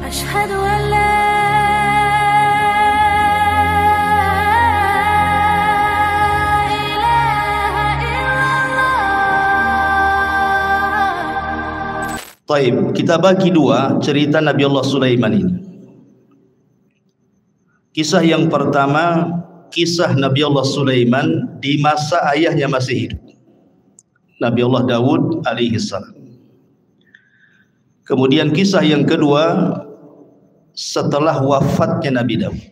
أشهد أن لا Taib, kita bagi dua cerita Nabi Allah Sulaiman ini. Kisah yang pertama, kisah Nabi Allah Sulaiman di masa ayahnya masih hidup, Nabi Allah Daud alaihi salam. Kemudian kisah yang kedua setelah wafatnya Nabi Daud.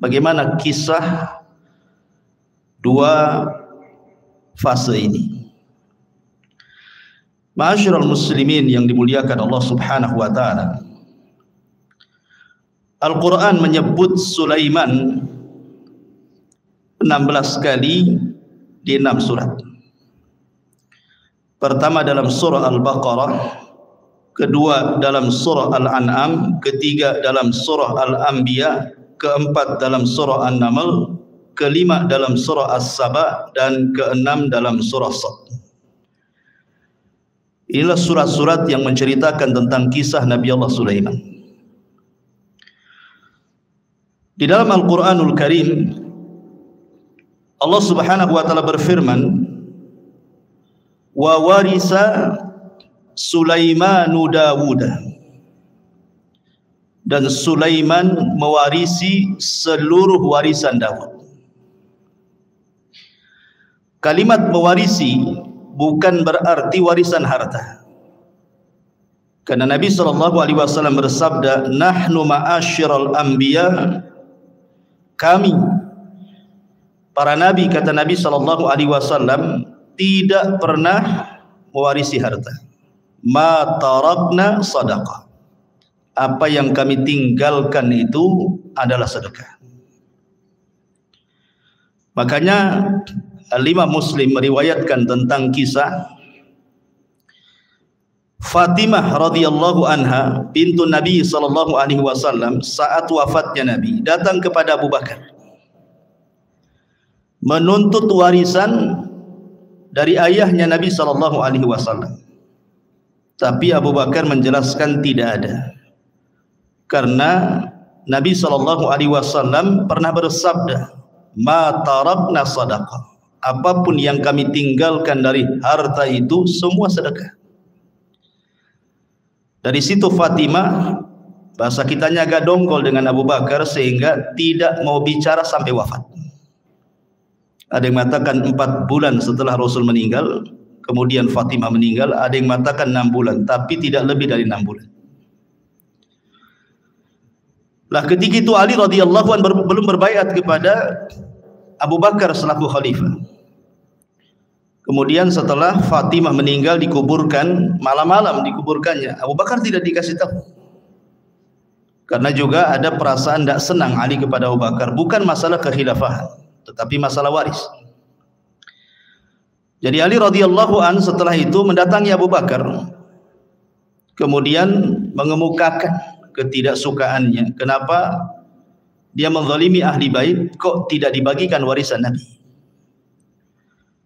Bagaimana kisah dua fase ini? Ma'asyiral muslimin yang dimuliakan Allah Subhanahu wa taala. Al-Qur'an menyebut Sulaiman 16 kali di 6 surat. Pertama dalam surah Al-Baqarah, kedua dalam surah Al-An'am, ketiga dalam surah Al-Anbiya, keempat dalam surah An-Naml, kelima dalam surah As-Saba, dan keenam dalam surah Sad. Inilah surat-surat yang menceritakan tentang kisah Nabi Allah Sulaiman. Di dalam Al-Quranul Karim, Allah Subhanahu wa taala berfirman, "Wa warisa Sulaimanu Dawuda." Dan Sulaiman mewarisi seluruh warisan Daud. Kalimat mewarisi bukan berarti warisan harta. Karena Nabi SAW bersabda, "Nahnu ma'asyiral anbiya," kami para nabi, kata Nabi SAW, tidak pernah mewarisi harta. Ma tarakna sadaqah. Apa yang kami tinggalkan itu adalah sedekah. Makanya Al-Imam Muslim meriwayatkan tentang kisah Fatimah radhiyallahu anha bintu Nabi sallallahu alaihi wasallam saat wafatnya Nabi datang kepada Abu Bakar menuntut warisan dari ayahnya Nabi sallallahu alaihi wasallam. Tapi Abu Bakar menjelaskan tidak ada. Karena Nabi sallallahu alaihi wasallam pernah bersabda, "Ma tarakna sadaqah." Apapun yang kami tinggalkan dari harta itu semua sedekah. Dari situ Fatimah, bahasa kitanya agak dongkol dengan Abu Bakar sehingga tidak mau bicara sampai wafat. Ada yang mengatakan 4 bulan setelah Rasul meninggal, kemudian Fatimah meninggal. Ada yang mengatakan 6 bulan, tapi tidak lebih dari 6 bulan. Lah ketika itu Ali radhiyallahu anhu belum berbaiat kepada Abu Bakar selaku khalifah. Kemudian setelah Fatimah meninggal dikuburkan, malam-malam dikuburkannya, Abu Bakar tidak dikasih tahu. Karena juga ada perasaan tidak senang Ali kepada Abu Bakar, bukan masalah kekhilafahan, tetapi masalah waris. Jadi Ali radhiyallahu an setelah itu mendatangi Abu Bakar, kemudian mengemukakan ketidaksukaannya. Kenapa dia menzalimi ahli bait, kok tidak dibagikan warisan Nabi?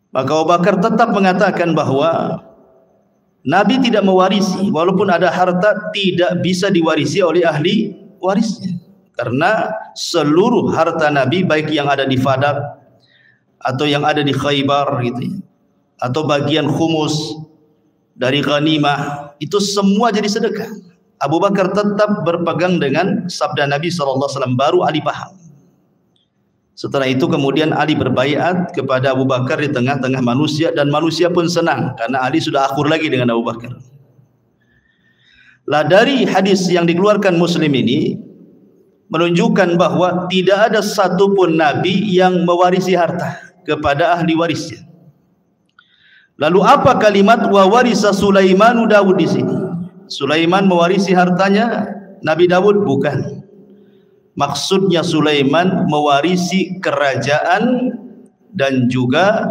Maka Abu Bakar tetap mengatakan bahwa Nabi tidak mewarisi, walaupun ada harta tidak bisa diwarisi oleh ahli warisnya. Karena seluruh harta Nabi, baik yang ada di Fadak atau yang ada di Khaybar gitu ya, atau bagian khumus dari ghanimah, itu semua jadi sedekah. Abu Bakar tetap berpegang dengan sabda Nabi SAW, baru Ali paham. Setelah itu kemudian Ali berbaiat kepada Abu Bakar di tengah-tengah manusia, dan manusia pun senang karena Ali sudah akur lagi dengan Abu Bakar. Lah dari hadis yang dikeluarkan Muslim ini menunjukkan bahwa tidak ada satupun Nabi yang mewarisi harta kepada ahli warisnya. Lalu apa kalimat wa warisa Sulaimanu Daud di sini? Sulaiman mewarisi hartanya Nabi Daud? Bukan. Maksudnya Sulaiman mewarisi kerajaan dan juga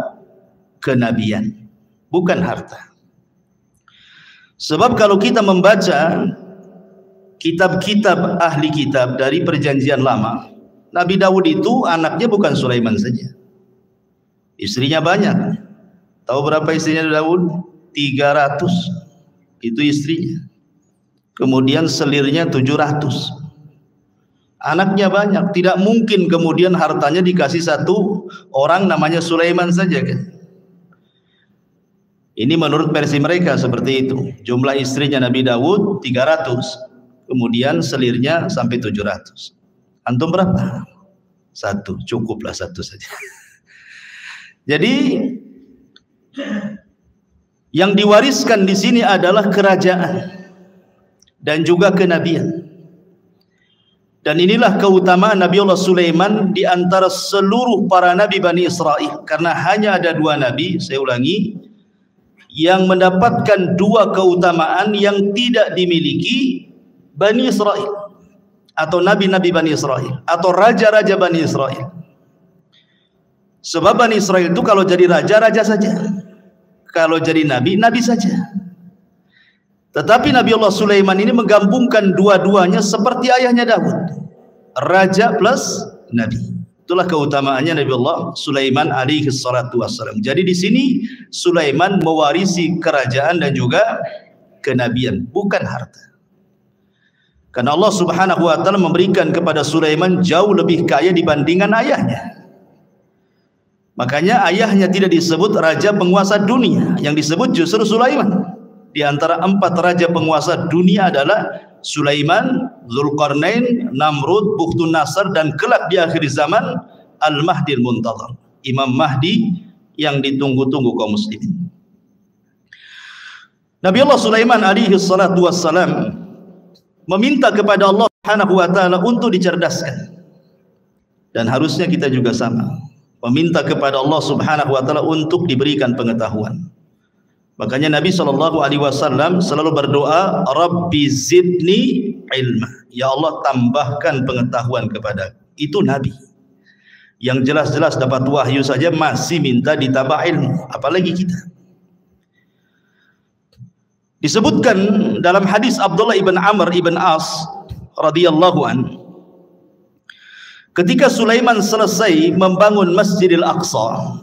kenabian, bukan harta. Sebab kalau kita membaca kitab-kitab ahli kitab dari perjanjian lama, Nabi Daud itu anaknya bukan Sulaiman saja, istrinya banyak. Tahu berapa istrinya Daud? 300. Itu istrinya. kemudian selirnya 700. Anaknya banyak, tidak mungkin kemudian hartanya dikasih satu orang namanya Sulaiman saja kan. Ini menurut versi mereka seperti itu. Jumlah istrinya Nabi Daud 300, kemudian selirnya sampai 700. Antum berapa? Satu, cukuplah satu saja. Jadi yang diwariskan di sini adalah kerajaan dan juga kenabian. Dan inilah keutamaan Nabi Allah Sulaiman di antara seluruh para nabi Bani Israel. Karena hanya ada 2 nabi, saya ulangi, yang mendapatkan 2 keutamaan yang tidak dimiliki Bani Israel, atau nabi-nabi Bani Israel, atau raja-raja Bani Israel. Sebab Bani Israel itu kalau jadi raja, raja saja. Kalau jadi nabi, nabi saja. Tetapi Nabi Allah Sulaiman ini menggabungkan dua-duanya seperti ayahnya Daud, raja plus nabi. Itulah keutamaannya Nabi Allah Sulaiman alaihi salatu wassalam. Jadi di sini Sulaiman mewarisi kerajaan dan juga kenabian, bukan harta. Karena Allah Subhanahu wa taala memberikan kepada Sulaiman jauh lebih kaya dibandingkan ayahnya. Makanya ayahnya tidak disebut raja penguasa dunia, yang disebut justru Sulaiman. Di antara 4 raja penguasa dunia adalah Sulaiman, Zulkarnain, Namrud, Bukhtun Nasr, dan kelak di akhir zaman Al-Mahdi Al-Muntadhar, Imam Mahdi yang ditunggu-tunggu kaum muslimin. Nabi Allah Sulaiman alaihi salatu wassalam meminta kepada Allah Subhanahu wa taala untuk dicerdaskan. Dan harusnya kita juga sama, meminta kepada Allah Subhanahu wa taala untuk diberikan pengetahuan. Makanya Nabi SAW selalu berdoa, Rabbi zidni ilma, ya Allah tambahkan pengetahuan kepada. Itu Nabi yang jelas-jelas dapat wahyu saja masih minta ditambah ilmu, apalagi kita. Disebutkan dalam hadis Abdullah ibn Amr ibn As radhiyallahu an, ketika Sulaiman selesai membangun Masjidil Aqsa,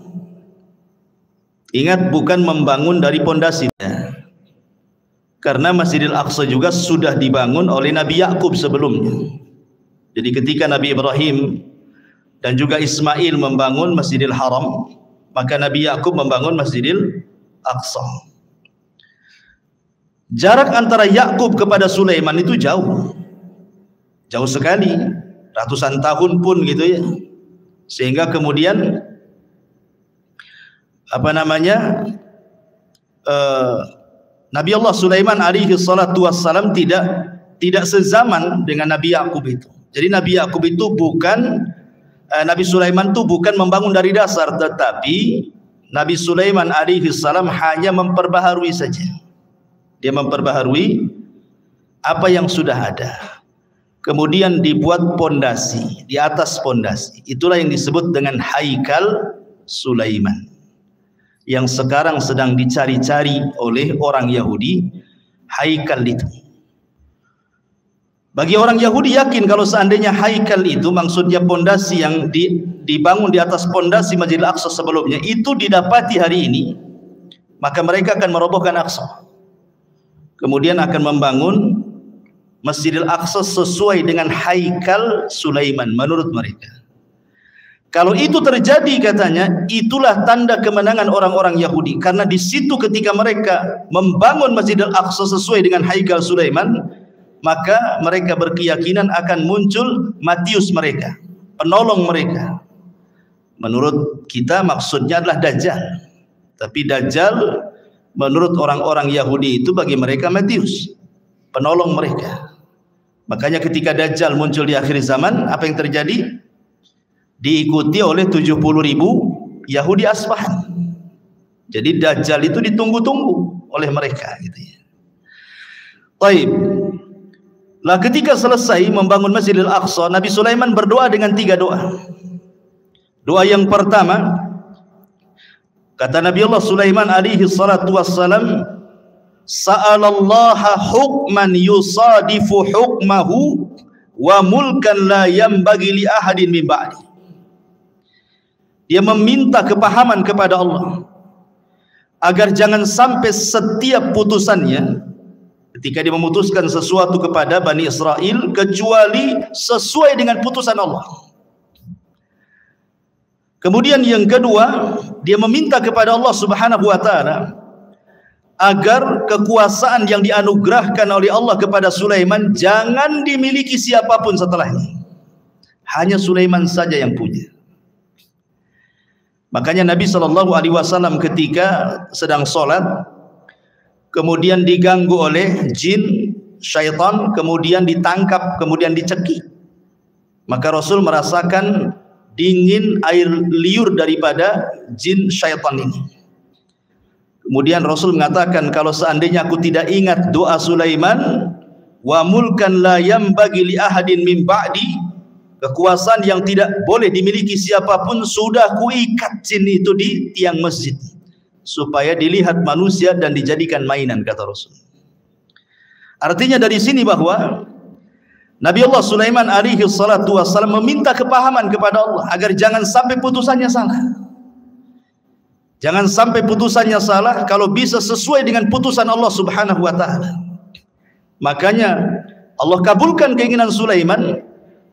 ingat, bukan membangun dari pondasinya, karena Masjidil Aqsa juga sudah dibangun oleh Nabi Yakub sebelumnya. Jadi ketika Nabi Ibrahim dan juga Ismail membangun Masjidil Haram, maka Nabi Yakub membangun Masjidil Aqsa. Jarak antara Yakub kepada Sulaiman itu jauh, jauh sekali, ratusan tahun pun gitu ya. Sehingga kemudian Nabi Allah Sulaiman alaihi salatu wassalam tidak sezaman dengan Nabi Yakub itu. Jadi Nabi Yakub itu bukan Nabi Sulaiman itu bukan membangun dari dasar, tetapi Nabi Sulaiman alaihi salam hanya memperbaharui saja. Dia memperbaharui apa yang sudah ada. Kemudian dibuat pondasi, di atas pondasi. Itulah yang disebut dengan Haikal Sulaiman, yang sekarang sedang dicari-cari oleh orang Yahudi. Haikal itu, bagi orang Yahudi yakin kalau seandainya Haikal itu maksudnya pondasi yang dibangun di atas pondasi Masjidil Aqsa sebelumnya itu didapati hari ini, maka mereka akan merobohkan Aqsa, kemudian akan membangun Masjidil Aqsa sesuai dengan Haikal Sulaiman menurut mereka. Kalau itu terjadi, katanya, itulah tanda kemenangan orang-orang Yahudi. Karena di situ ketika mereka membangun Masjidil Aqsa sesuai dengan Haikal Sulaiman, maka mereka berkeyakinan akan muncul Matius mereka, penolong mereka. Menurut kita maksudnya adalah Dajjal. Tapi Dajjal menurut orang-orang Yahudi itu bagi mereka Matius, penolong mereka. Makanya ketika Dajjal muncul di akhir zaman, apa yang terjadi? Diikuti oleh 70.000 Yahudi Asbahan. Jadi Dajjal itu ditunggu-tunggu oleh mereka gitu ya. Baik. Lah ketika selesai membangun Masjidil Aqsa, Nabi Sulaiman berdoa dengan 3 doa. Doa yang pertama, kata Nabi Allah Sulaiman alaihi salatu wassalam, sa'alallaha hukman yusadifu hukmahu wa mulkan la yanbaghi li ahadin min ba'di. Dia meminta kepahaman kepada Allah agar jangan sampai setiap putusannya, ketika dia memutuskan sesuatu kepada Bani Israel kecuali sesuai dengan putusan Allah. Kemudian yang kedua, dia meminta kepada Allah Subhanahu wa taala agar kekuasaan yang dianugerahkan oleh Allah kepada Sulaiman jangan dimiliki siapapun setelahnya. Hanya Sulaiman saja yang punya. Makanya Nabi SAW ketika sedang sholat, kemudian diganggu oleh jin, syaitan, kemudian ditangkap, kemudian dicekik. Maka Rasul merasakan dingin air liur daripada jin syaitan ini. Kemudian Rasul mengatakan, kalau seandainya aku tidak ingat doa Sulaiman, wa mulkan la yambagi li ahadin min ba'di, kekuasaan yang tidak boleh dimiliki siapapun, sudah kuikat jin itu di tiang masjid supaya dilihat manusia dan dijadikan mainan, kata Rasul. Artinya dari sini bahwa Nabi Allah Sulaiman alaihi salatu wassalam meminta kepahaman kepada Allah agar jangan sampai putusannya salah. Jangan sampai putusannya salah, kalau bisa sesuai dengan putusan Allah Subhanahu wa taala. Makanya Allah kabulkan keinginan Sulaiman.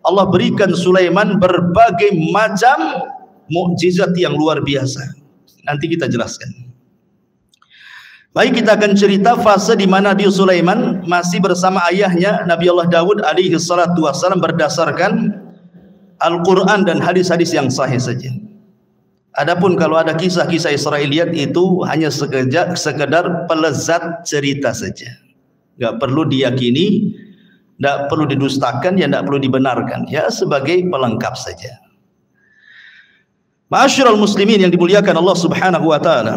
Allah berikan Sulaiman berbagai macam mukjizat yang luar biasa. Nanti kita jelaskan. Baik, kita akan cerita fase di mana Nabi Sulaiman masih bersama ayahnya Nabi Allah Daud alaihi salatu wassalam berdasarkan Al-Quran dan hadis-hadis yang sahih saja. Adapun kalau ada kisah-kisah Israiliyat itu hanya sekedar pelezat cerita saja. Enggak perlu diyakini, tidak perlu didustakan, ya tidak perlu dibenarkan, ya sebagai pelengkap saja. Ma'asyiral muslimin yang dimuliakan Allah Subhanahu wa taala.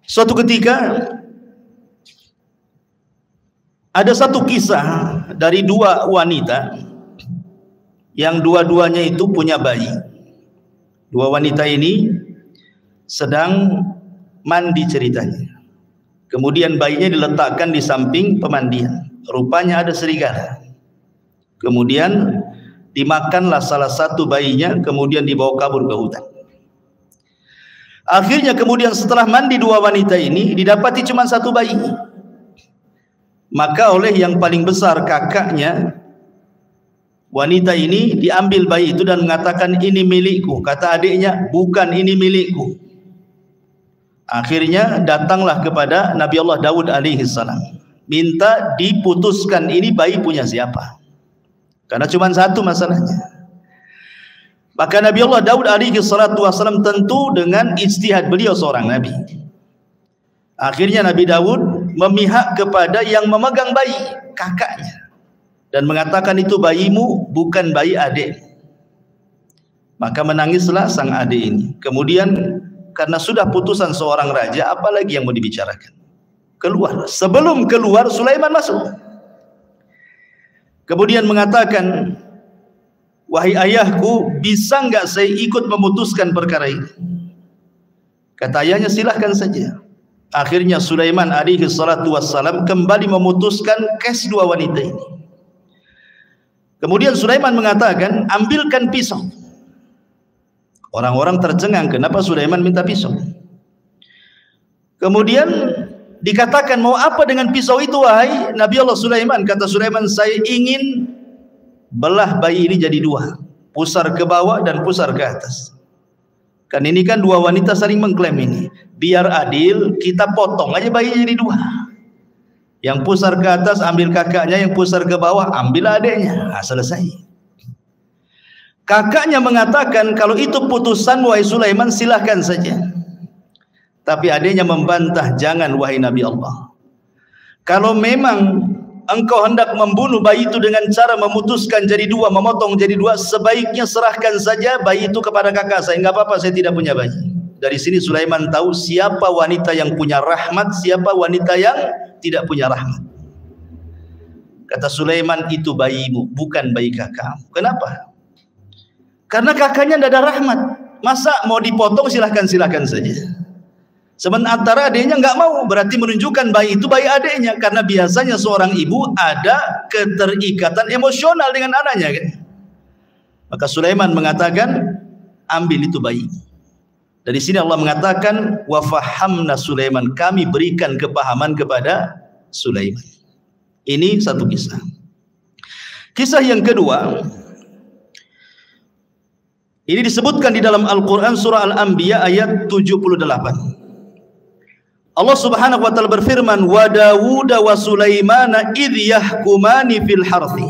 Suatu ketika ada satu kisah dari dua wanita yang dua-duanya itu punya bayi. Dua wanita ini sedang mandi ceritanya. Kemudian bayinya diletakkan di samping pemandian. Rupanya ada serigala. Kemudian dimakanlah salah satu bayinya, kemudian dibawa kabur ke hutan. Akhirnya kemudian setelah mandi dua wanita ini, didapati cuma satu bayi. Maka oleh yang paling besar, kakaknya wanita ini, diambil bayi itu dan mengatakan, ini milikku. Kata adiknya, bukan, ini milikku. Akhirnya datanglah kepada Nabi Allah Daud alaihi salam, minta diputuskan ini bayi punya siapa, karena cuma satu masalahnya. Maka Nabi Allah Daud alaihi salatu wasallam tentu dengan ijtihad beliau seorang nabi. Akhirnya Nabi Daud memihak kepada yang memegang bayi, kakaknya, dan mengatakan itu bayimu, bukan bayi adik. Maka menangislah sang adik ini. Kemudian karena sudah putusan seorang raja, apalagi yang mau dibicarakan? Keluar. Sebelum keluar, Sulaiman masuk. Kemudian mengatakan, wahai ayahku, bisa enggak saya ikut memutuskan perkara ini? Kata ayahnya, silahkan saja. Akhirnya Sulaiman alaihi salatu wassalam kembali memutuskan kes dua wanita ini. Kemudian Sulaiman mengatakan, ambilkan pisau. Orang-orang tercengang, kenapa Sulaiman minta pisau? Kemudian dikatakan, mau apa dengan pisau itu wahai Nabi Allah Sulaiman? Kata Sulaiman, saya ingin belah bayi ini jadi dua, pusar ke bawah dan pusar ke atas. Kan ini kan dua wanita saling mengklaim ini. Biar adil, kita potong aja bayinya jadi dua. Yang pusar ke atas ambil kakaknya, yang pusar ke bawah ambil adiknya. Nah, selesai. Kakaknya mengatakan, kalau itu putusan wahai Sulaiman, silahkan saja. Tapi adiknya membantah, jangan wahai Nabi Allah. Kalau memang engkau hendak membunuh bayi itu dengan cara memutuskan jadi dua, memotong jadi dua, sebaiknya serahkan saja bayi itu kepada kakak saya. Enggak apa-apa, saya tidak punya bayi. Dari sini Sulaiman tahu siapa wanita yang punya rahmat, siapa wanita yang tidak punya rahmat. Kata Sulaiman, itu bayimu, bukan bayi kakakmu. Kenapa? Karena kakaknya tidak ada rahmat. Masa mau dipotong, silahkan saja. Sementara adiknya nggak mau, berarti menunjukkan bayi itu bayi adiknya. Karena biasanya seorang ibu ada keterikatan emosional dengan anaknya, kan? Maka Sulaiman mengatakan, ambil itu bayi. Dari sini Allah mengatakan, wa fahamna Sulaiman, kami berikan kepahaman kepada Sulaiman. Ini satu kisah. Kisah yang kedua, ini disebutkan di dalam Al-Quran surah Al-Anbiya ayat 78. Allah Subhanahu wa taala berfirman, "Wa Dawud wa Sulaimana idh yahkumani fil harthi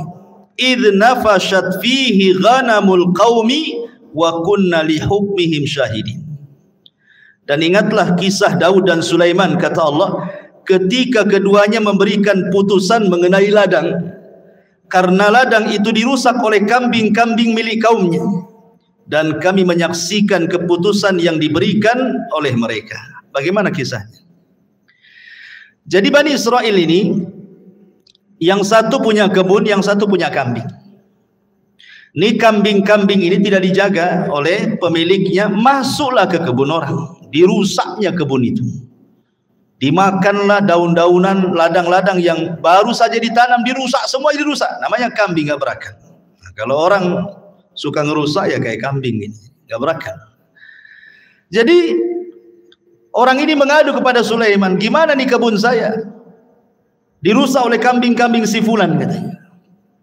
idh nafashat fihi ghanamul qaumi wa kunna li hukmihim syahidin." Dan ingatlah kisah Daud dan Sulaiman, kata Allah, ketika keduanya memberikan putusan mengenai ladang, karena ladang itu dirusak oleh kambing-kambing milik kaumnya, dan kami menyaksikan keputusan yang diberikan oleh mereka. Bagaimana kisahnya? Jadi Bani Israel ini, yang satu punya kebun, yang satu punya kambing. Ini kambing-kambing ini tidak dijaga oleh pemiliknya, masuklah ke kebun orang, dirusaknya kebun itu. Dimakanlah daun-daunan, ladang-ladang yang baru saja ditanam, dirusak, semua dirusak. Namanya kambing gak berakal. Nah, kalau orang suka ngerusak ya kayak kambing ini, gak berakal. Jadi orang ini mengadu kepada Sulaiman, gimana nih kebun saya dirusak oleh kambing-kambing si fulan, katanya.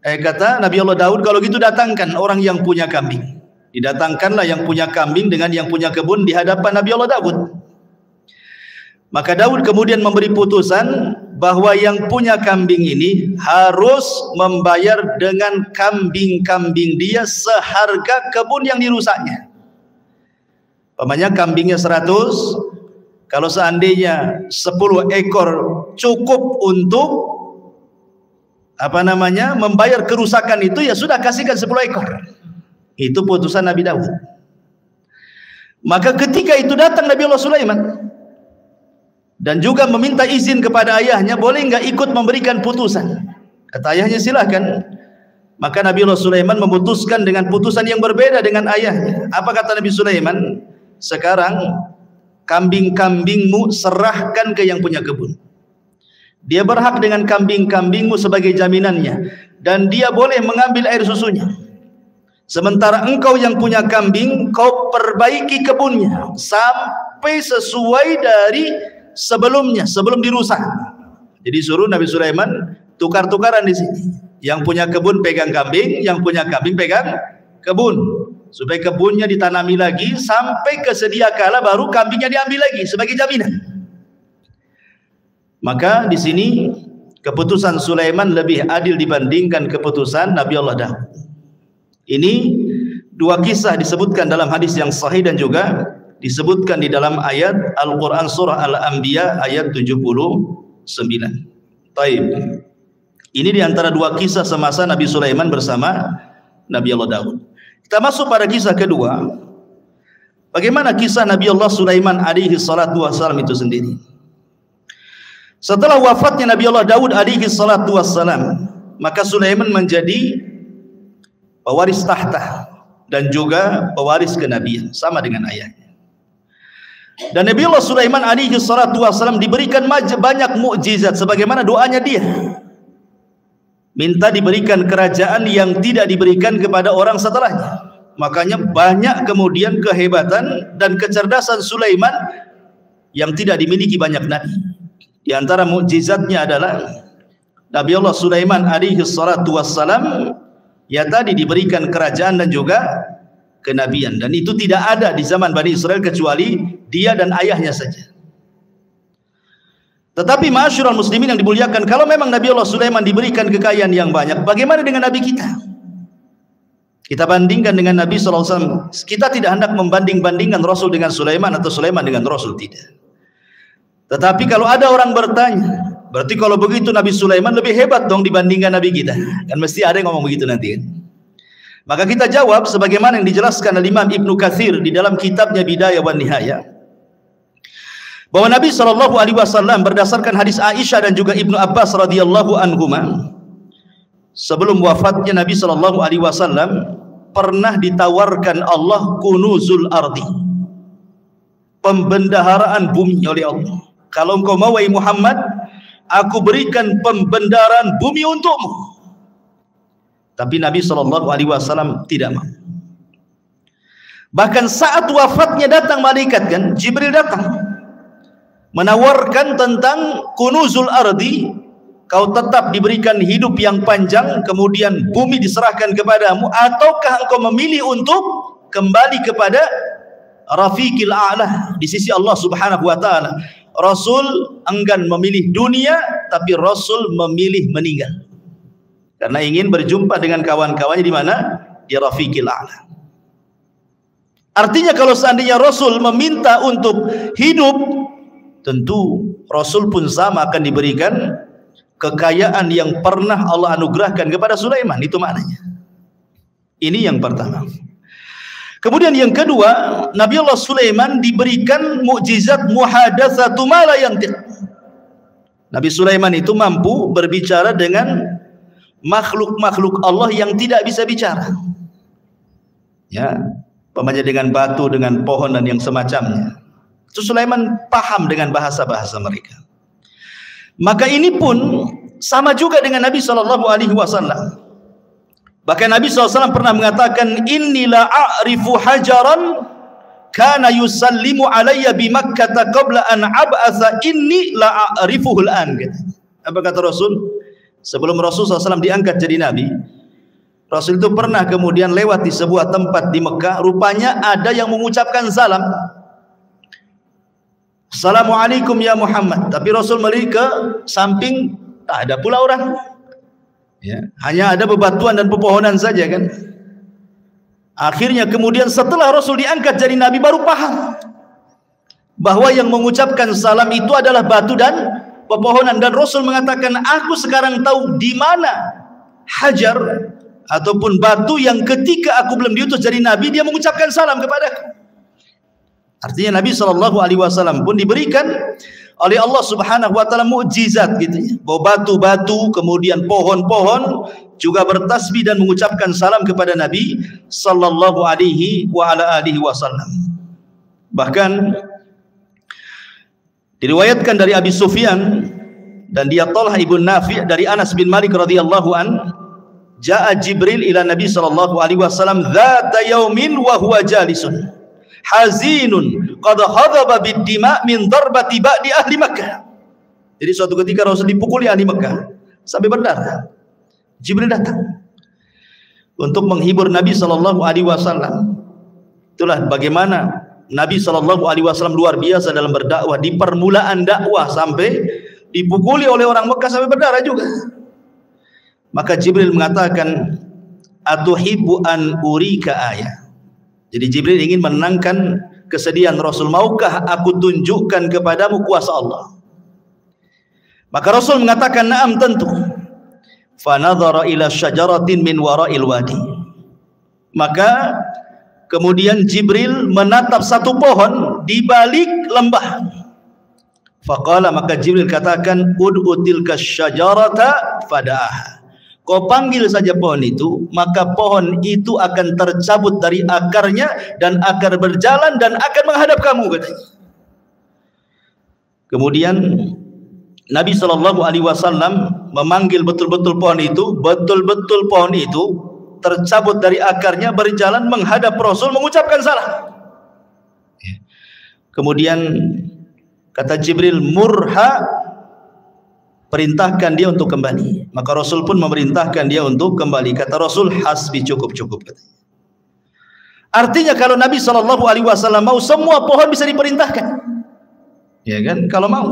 Kata Nabi Allah Daud, kalau gitu datangkan orang yang punya kambing. Didatangkanlah yang punya kambing dengan yang punya kebun di hadapan Nabi Allah Daud. Maka Daud kemudian memberi putusan bahwa yang punya kambing ini harus membayar dengan kambing-kambing dia seharga kebun yang dirusaknya. Pamannya kambingnya 100, kalau seandainya 10 ekor cukup untuk membayar kerusakan itu, ya sudah kasihkan 10 ekor. Itu putusan Nabi Daud. Maka ketika itu datang Nabi Allah Sulaiman dan juga meminta izin kepada ayahnya, boleh enggak ikut memberikan putusan? Kata ayahnya, silahkan. Maka Nabi Allah Sulaiman memutuskan dengan putusan yang berbeda dengan ayahnya. Apa kata Nabi Sulaiman? Sekarang kambing-kambingmu serahkan ke yang punya kebun. Dia berhak dengan kambing-kambingmu sebagai jaminannya, dan dia boleh mengambil air susunya. Sementara engkau yang punya kambing, kau perbaiki kebunnya sampai sesuai dari sebelumnya, sebelum dirusak. Jadi suruh Nabi Sulaiman tukar-tukaran di sini. Yang punya kebun pegang kambing, yang punya kambing pegang kebun, supaya kebunnya ditanami lagi sampai kesedia kala baru kambingnya diambil lagi sebagai jaminan. Maka di sini keputusan Sulaiman lebih adil dibandingkan keputusan Nabi Allah Daud. Ini dua kisah disebutkan dalam hadis yang sahih dan juga disebutkan di dalam ayat Al-Quran surah Al-Anbiya ayat 79. Taib. Ini diantara dua kisah semasa Nabi Sulaiman bersama Nabi Allah Daud. Kita masuk pada kisah kedua. Bagaimana kisah Nabi Allah Sulaiman alaihi salatu wassalam itu sendiri. Setelah wafatnya Nabi Allah Daud alaihi salatu wassalam, maka Sulaiman menjadi pewaris tahta dan juga pewaris kenabian sama dengan ayahnya. Dan Nabi Allah Sulaiman alaihi salatu wassalam diberikan banyak mukjizat sebagaimana doanya dia. Minta diberikan kerajaan yang tidak diberikan kepada orang setelahnya. Makanya banyak kemudian kehebatan dan kecerdasan Sulaiman yang tidak dimiliki banyak nabi. Di antara mukjizatnya adalah Nabi Allah Sulaiman alaihi salatu wassalam ya tadi diberikan kerajaan dan juga kenabian, dan itu tidak ada di zaman Bani Israel kecuali dia dan ayahnya saja. Tetapi ma'asyiral muslimin yang dimuliakan, kalau memang Nabi Allah Sulaiman diberikan kekayaan yang banyak, bagaimana dengan Nabi kita? Kita bandingkan dengan Nabi SAW. Kita tidak hendak membanding-bandingkan Rasul dengan Sulaiman atau Sulaiman dengan Rasul, tidak. Tetapi kalau ada orang bertanya, berarti kalau begitu Nabi Sulaiman lebih hebat dong dibandingkan Nabi kita. Kan mesti ada yang ngomong begitu nanti kan? Maka kita jawab sebagaimana yang dijelaskan oleh Imam Ibnu Katsir di dalam kitabnya Bidayah wan Nihayah, bahwa Nabi SAW berdasarkan hadis Aisyah dan juga Ibnu Abbas radhiyallahu anhuma, sebelum wafatnya Nabi SAW pernah ditawarkan Allah kunuzul ardi, pembendaharaan bumi oleh Allah. Kalau engkau mau wahai Muhammad, aku berikan pembendaharaan bumi untukmu. Tapi Nabi SAW tidak mau. Bahkan saat wafatnya datang malaikat, kan Jibril datang menawarkan tentang kunuzul ardi, kau tetap diberikan hidup yang panjang, kemudian bumi diserahkan kepadamu, ataukah engkau memilih untuk kembali kepada Rafiqil A'la di sisi Allah Subhanahu wa taala? Rasul enggan memilih dunia, tapi Rasul memilih meninggal karena ingin berjumpa dengan kawan-kawannya di mana? Di Rafiqil A'la. Artinya kalau seandainya Rasul meminta untuk hidup, tentu Rasul pun sama akan diberikan kekayaan yang pernah Allah anugerahkan kepada Sulaiman. Itu maknanya. Ini yang pertama. Kemudian yang kedua, Nabi Allah Sulaiman diberikan mukjizat muhadatsatu ma la yantiq. Nabi Sulaiman itu mampu berbicara dengan makhluk-makhluk Allah yang tidak bisa bicara. Ya, umpamanya dengan batu, dengan pohon dan yang semacamnya. Itu Sulaiman paham dengan bahasa-bahasa mereka. Maka ini pun sama juga dengan Nabi SAW. Bahkan Nabi SAW pernah mengatakan, inni la a'rifu hajaran kana yusallimu alayya bi Makkah qabla an ab'atha inni la a'rifuhu al-an. Apa kata Rasul? Sebelum Rasul SAW diangkat jadi Nabi, Rasul itu pernah kemudian lewat di sebuah tempat di Mekah. Rupanya ada yang mengucapkan salam, Assalamualaikum ya Muhammad. Tapi Rasul melihat ke samping, tak ada pula orang. Ya, hanya ada bebatuan dan pepohonan saja kan. Akhirnya kemudian setelah Rasul diangkat jadi Nabi, baru paham bahwa yang mengucapkan salam itu adalah batu dan pepohonan. Dan Rasul mengatakan, aku sekarang tahu di mana hajar ataupun batu yang ketika aku belum diutus jadi Nabi, dia mengucapkan salam kepadaku. Artinya Nabi SAW pun diberikan oleh Allah Subhanahu wa taala mukjizat gitu ya. Bahwa batu-batu, kemudian pohon-pohon juga bertasbih dan mengucapkan salam kepada Nabi sallallahu alaihi wa ala alihi wasallam. Bahkan diriwayatkan dari Abi Sufyan dan dia Talha ibn Nafi' dari Anas bin Malik radhiyallahu an, jaa Jibril ila Nabi sallallahu alaihi wasallam dzata yaumin wa huwa jalisun hazinun qad hadaba bid-dima min darbati ba'di ahli Makkah. Jadi suatu ketika Rasul dipukuli ahli Makkah sampai berdarah. Jibril datang untuk menghibur Nabi sallallahu alaihi wasallam. Itulah bagaimana Nabi sallallahu alaihi wasallam luar biasa dalam berdakwah. Di permulaan dakwah sampai dipukuli oleh orang Makkah sampai berdarah juga. Maka Jibril mengatakan, atuhibbu an urika ayah. Jadi Jibril ingin menenangkan kesedihan Rasul. Maukah aku tunjukkan kepadamu kuasa Allah? Maka Rasul mengatakan, na'am, tentu. Fanadhara ila syajaratin min wara'il wadi. Maka kemudian Jibril menatap satu pohon di balik lembah. Faqala, maka Jibril katakan, ud'u tilka syajarata fada'aha. Kau panggil saja pohon itu, maka pohon itu akan tercabut dari akarnya dan akan berjalan dan akan menghadap kamu, katanya. Kemudian Nabi SAW memanggil betul-betul pohon itu, betul-betul pohon itu tercabut dari akarnya, berjalan menghadap Rasul, mengucapkan salam. Kemudian kata Jibril, murha, perintahkan dia untuk kembali. Maka Rasul pun memerintahkan dia untuk kembali. Kata Rasul, hasbi, cukup. Artinya kalau Nabi SAW mau, semua pohon bisa diperintahkan. Ya kan? Kalau mau.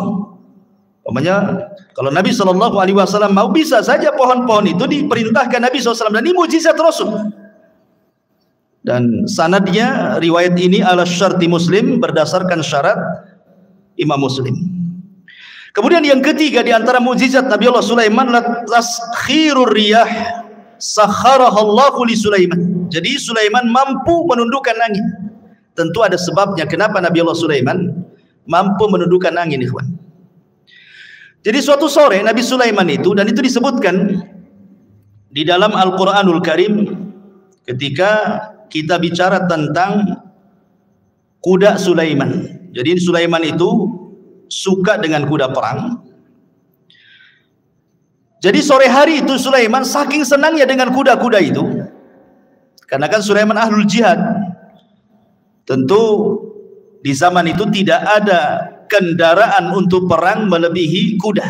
Umpamanya kalau Nabi SAW mau, bisa saja pohon-pohon itu diperintahkan Nabi SAW. Dan ini mujizat Rasul. Dan sanadnya riwayat ini ala syarti Muslim, berdasarkan syarat Imam Muslim. Kemudian yang ketiga di antara mukjizat Nabi Allah Sulaiman, taskhirur riyah sakharahallahu li Sulaiman. Jadi Sulaiman mampu menundukkan angin. Tentu ada sebabnya kenapa Nabi Allah Sulaiman mampu menundukkan angin, ikhwan. Jadi suatu sore Nabi Sulaiman itu, dan itu disebutkan di dalam Al-Qur'anul Karim ketika kita bicara tentang kuda Sulaiman. Jadi Sulaiman itu suka dengan kuda perang. Jadi sore hari itu Sulaiman saking senangnya dengan kuda-kuda itu, karena kan Sulaiman ahlul jihad. Tentu di zaman itu tidak ada kendaraan untuk perang melebihi kuda.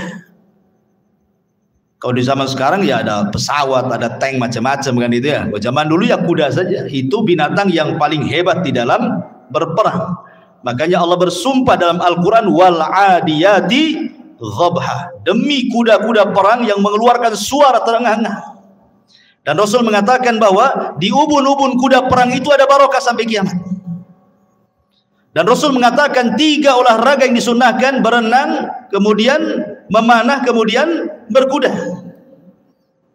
Kalau di zaman sekarang ya ada pesawat, ada tank macam-macam kan itu ya. Kalau zaman dulu ya kuda saja. Itu binatang yang paling hebat di dalam berperang. Makanya Allah bersumpah dalam Al-Quran, wal adiyati ghabha, demi kuda-kuda perang yang mengeluarkan suara terengah-engah. Dan Rasul mengatakan bahwa di ubun-ubun kuda perang itu ada barokah sampai kiamat. Dan Rasul mengatakan 3 olahraga yang disunnahkan: berenang, kemudian memanah, kemudian berkuda.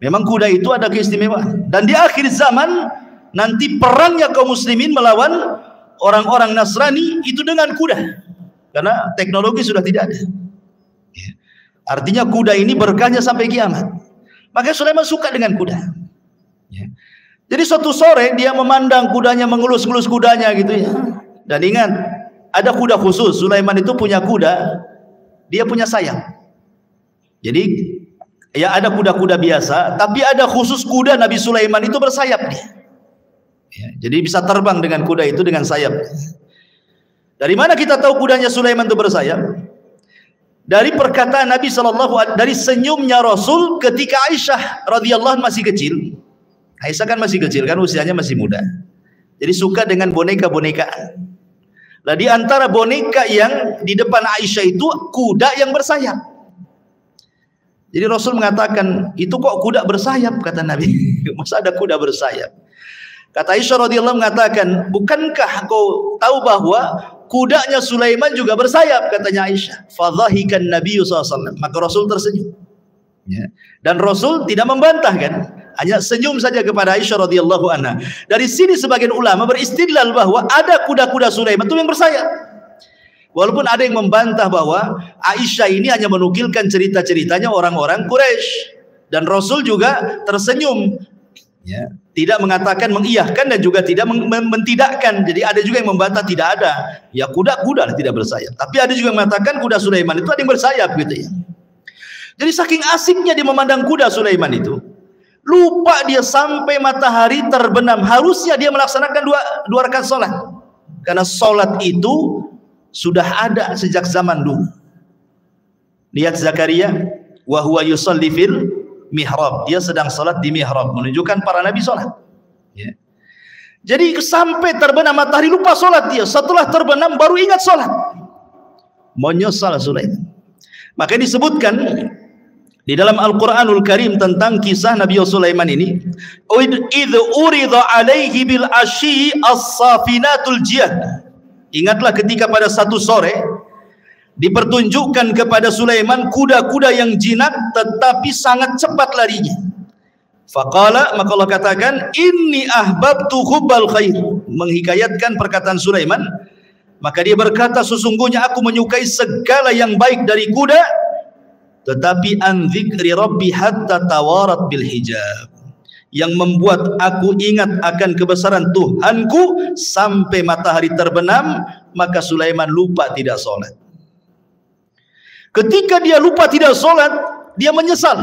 Memang kuda itu ada keistimewaan. Dan di akhir zaman nanti perangnya kaum muslimin melawan orang-orang Nasrani itu dengan kuda, karena teknologi sudah tidak ada. Artinya kuda ini berkahnya sampai kiamat. Maka Sulaiman suka dengan kuda. Jadi suatu sore dia memandang kudanya, mengelus-ngelus kudanya gitu ya. Dan ingat, ada kuda khusus. Sulaiman itu punya kuda, dia punya sayap. Jadi ya ada kuda-kuda biasa, tapi ada khusus kuda Nabi Sulaiman itu bersayap dia. Ya, jadi bisa terbang dengan kuda itu dengan sayap. Dari mana kita tahu kudanya Sulaiman itu bersayap? Dari perkataan Nabi SAW, dari senyumnya Rasul ketika Aisyah radhiyallahu masih kecil. Aisyah kan masih kecil kan, usianya masih muda. Jadi suka dengan boneka-bonekaan. Nah, di antara boneka yang di depan Aisyah itu kuda yang bersayap. Jadi Rasul mengatakan, itu kok kuda bersayap, kata Nabi. Masa ada kuda bersayap? Kata Aisyah radhiyallahu mengatakan, bukankah kau tahu bahwa kudanya Sulaiman juga bersayap, katanya Aisyah. Fadhahikan Nabi SAW. Maka Rasul tersenyum. Ya. Dan Rasul tidak membantah kan, hanya senyum saja kepada Aisyah radhiyallahu anha. Dari sini sebagian ulama beristidlal bahwa ada kuda-kuda Sulaiman itu yang bersayap. Walaupun ada yang membantah bahwa Aisyah ini hanya menukilkan cerita-ceritanya orang-orang Quraisy, dan Rasul juga tersenyum, ya, tidak mengatakan mengiyahkan dan juga tidak mentidakkan. Jadi ada juga yang membantah tidak ada. Ya kuda-kuda tidak bersayap. Tapi ada juga yang mengatakan kuda Sulaiman itu ada yang bersayap gitu ya. Jadi saking asiknya dia memandang kuda Sulaiman itu, lupa dia sampai matahari terbenam. Harusnya dia melaksanakan dua rakaat salat. Karena salat itu sudah ada sejak zaman dulu. Lihat Zakaria, wa huwa yusalli fil mihrab, dia sedang salat di mihrab, menunjukkan para nabi salat. Ya. Jadi sampai terbenam matahari lupa salat dia. Setelah terbenam baru ingat salat. Menyesal Sulaiman. Maka disebutkan di dalam Al-Quranul Karim tentang kisah Nabi Sulaiman ini, idh urida alaihi bil asyi as-safinatul jiyad. Ingatlah ketika pada satu sore dipertunjukkan kepada Sulaiman kuda-kuda yang jinak tetapi sangat cepat larinya. Faqala, maka Allah katakan, inni ahbabtu hubbal khair, menghikayatkan perkataan Sulaiman. Maka dia berkata, sesungguhnya aku menyukai segala yang baik dari kuda, tetapi an dzikri rabbi hatta tawarat bil hijab, yang membuat aku ingat akan kebesaran Tuhanku sampai matahari terbenam. Maka Sulaiman lupa tidak sholat. Ketika dia lupa tidak sholat, dia menyesal.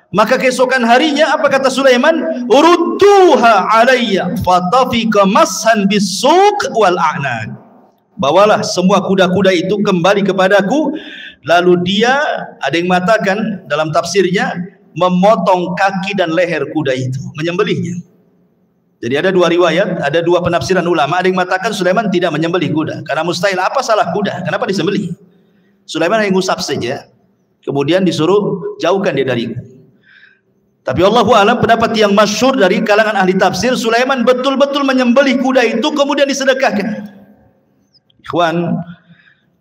Maka keesokan harinya apa kata Sulaiman? Urudduha alayya fatafika mashan bisuq wal a'naq. Bawalah semua kuda-kuda itu kembali kepadaku. Lalu dia, ada yang mengatakan dalam tafsirnya, memotong kaki dan leher kuda itu, menyembelihnya. Jadi ada dua riwayat, ada dua penafsiran ulama. Ada yang mengatakan Sulaiman tidak menyembelih kuda, karena mustahil. Apa salah kuda? Kenapa disembelih? Sulaiman hanya ngusap saja, kemudian disuruh jauhkan dia dariku. Tapi Allahu a'lam, pendapat yang masyhur dari kalangan ahli tafsir, Sulaiman betul-betul menyembelih kuda itu kemudian disedekahkan. Ikhwan,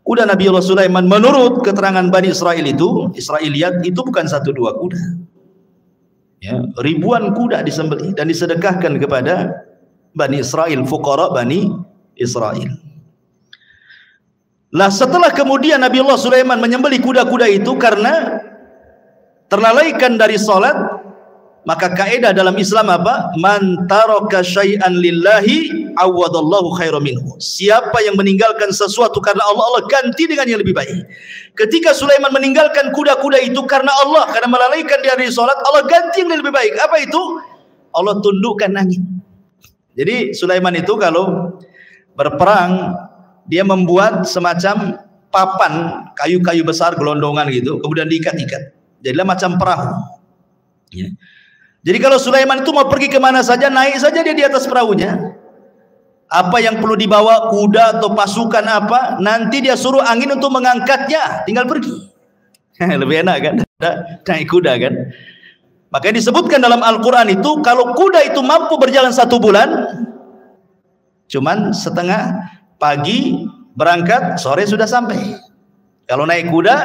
kuda Nabi Allah Sulaiman menurut keterangan Bani Israel itu, Israiliyat itu bukan 1-2 kuda. Ya, ribuan kuda disembelih dan disedekahkan kepada Bani Israel, fuqara Bani Israel. Lah setelah kemudian Nabi Allah Sulaiman menyembelih kuda-kuda itu karena terlalaikan dari salat, maka kaidah dalam Islam apa? Man taraka syai'an lillahi awadallahu khairan minhu. Siapa yang meninggalkan sesuatu karena Allah, Allah ganti dengan yang lebih baik. Ketika Sulaiman meninggalkan kuda-kuda itu karena Allah, karena melalaikan dia dari salat, Allah ganti yang lebih baik. Apa itu? Allah tundukkan angin. Jadi Sulaiman itu kalau berperang, dia membuat semacam papan kayu-kayu besar gelondongan gitu, kemudian diikat-ikat. Jadilah macam perahu. Ya. Jadi kalau Sulaiman itu mau pergi kemana saja, naik saja dia di atas perahunya. Apa yang perlu dibawa, kuda atau pasukan apa, nanti dia suruh angin untuk mengangkatnya, tinggal pergi. Lebih enak kan, naik kuda kan. Makanya disebutkan dalam Al-Quran itu, kalau kuda itu mampu berjalan 1 bulan, cuman setengah, pagi berangkat, sore sudah sampai. Kalau naik kuda,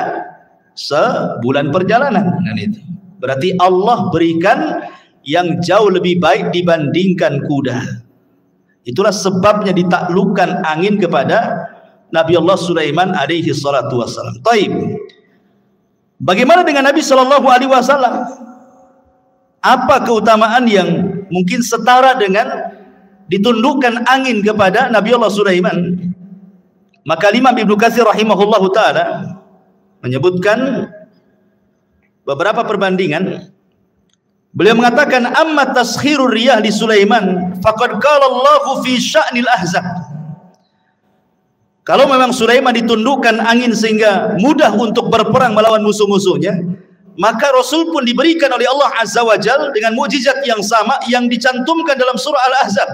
sebulan perjalanan. Itu berarti Allah berikan yang jauh lebih baik dibandingkan kuda. Itulah sebabnya ditaklukkan angin kepada Nabi Allah Sulaiman alaihi salatu wassalam. Taib. Bagaimana dengan Nabi sallallahu alaihi wasallam? Apa keutamaan yang mungkin setara dengan ditundukkan angin kepada Nabi Allah Sulaiman? Maka Imam Ibnu Katsir rahimahullahu taala menyebutkan beberapa perbandingan. Beliau mengatakan, amma taskhirur riyah li Sulaiman faqad qala Allahu fi sya'nil ahzab. Kalau memang Sulaiman ditundukkan angin sehingga mudah untuk berperang melawan musuh-musuhnya, maka Rasul pun diberikan oleh Allah Azza wa Jalla dengan mukjizat yang sama yang dicantumkan dalam surah Al-Ahzab.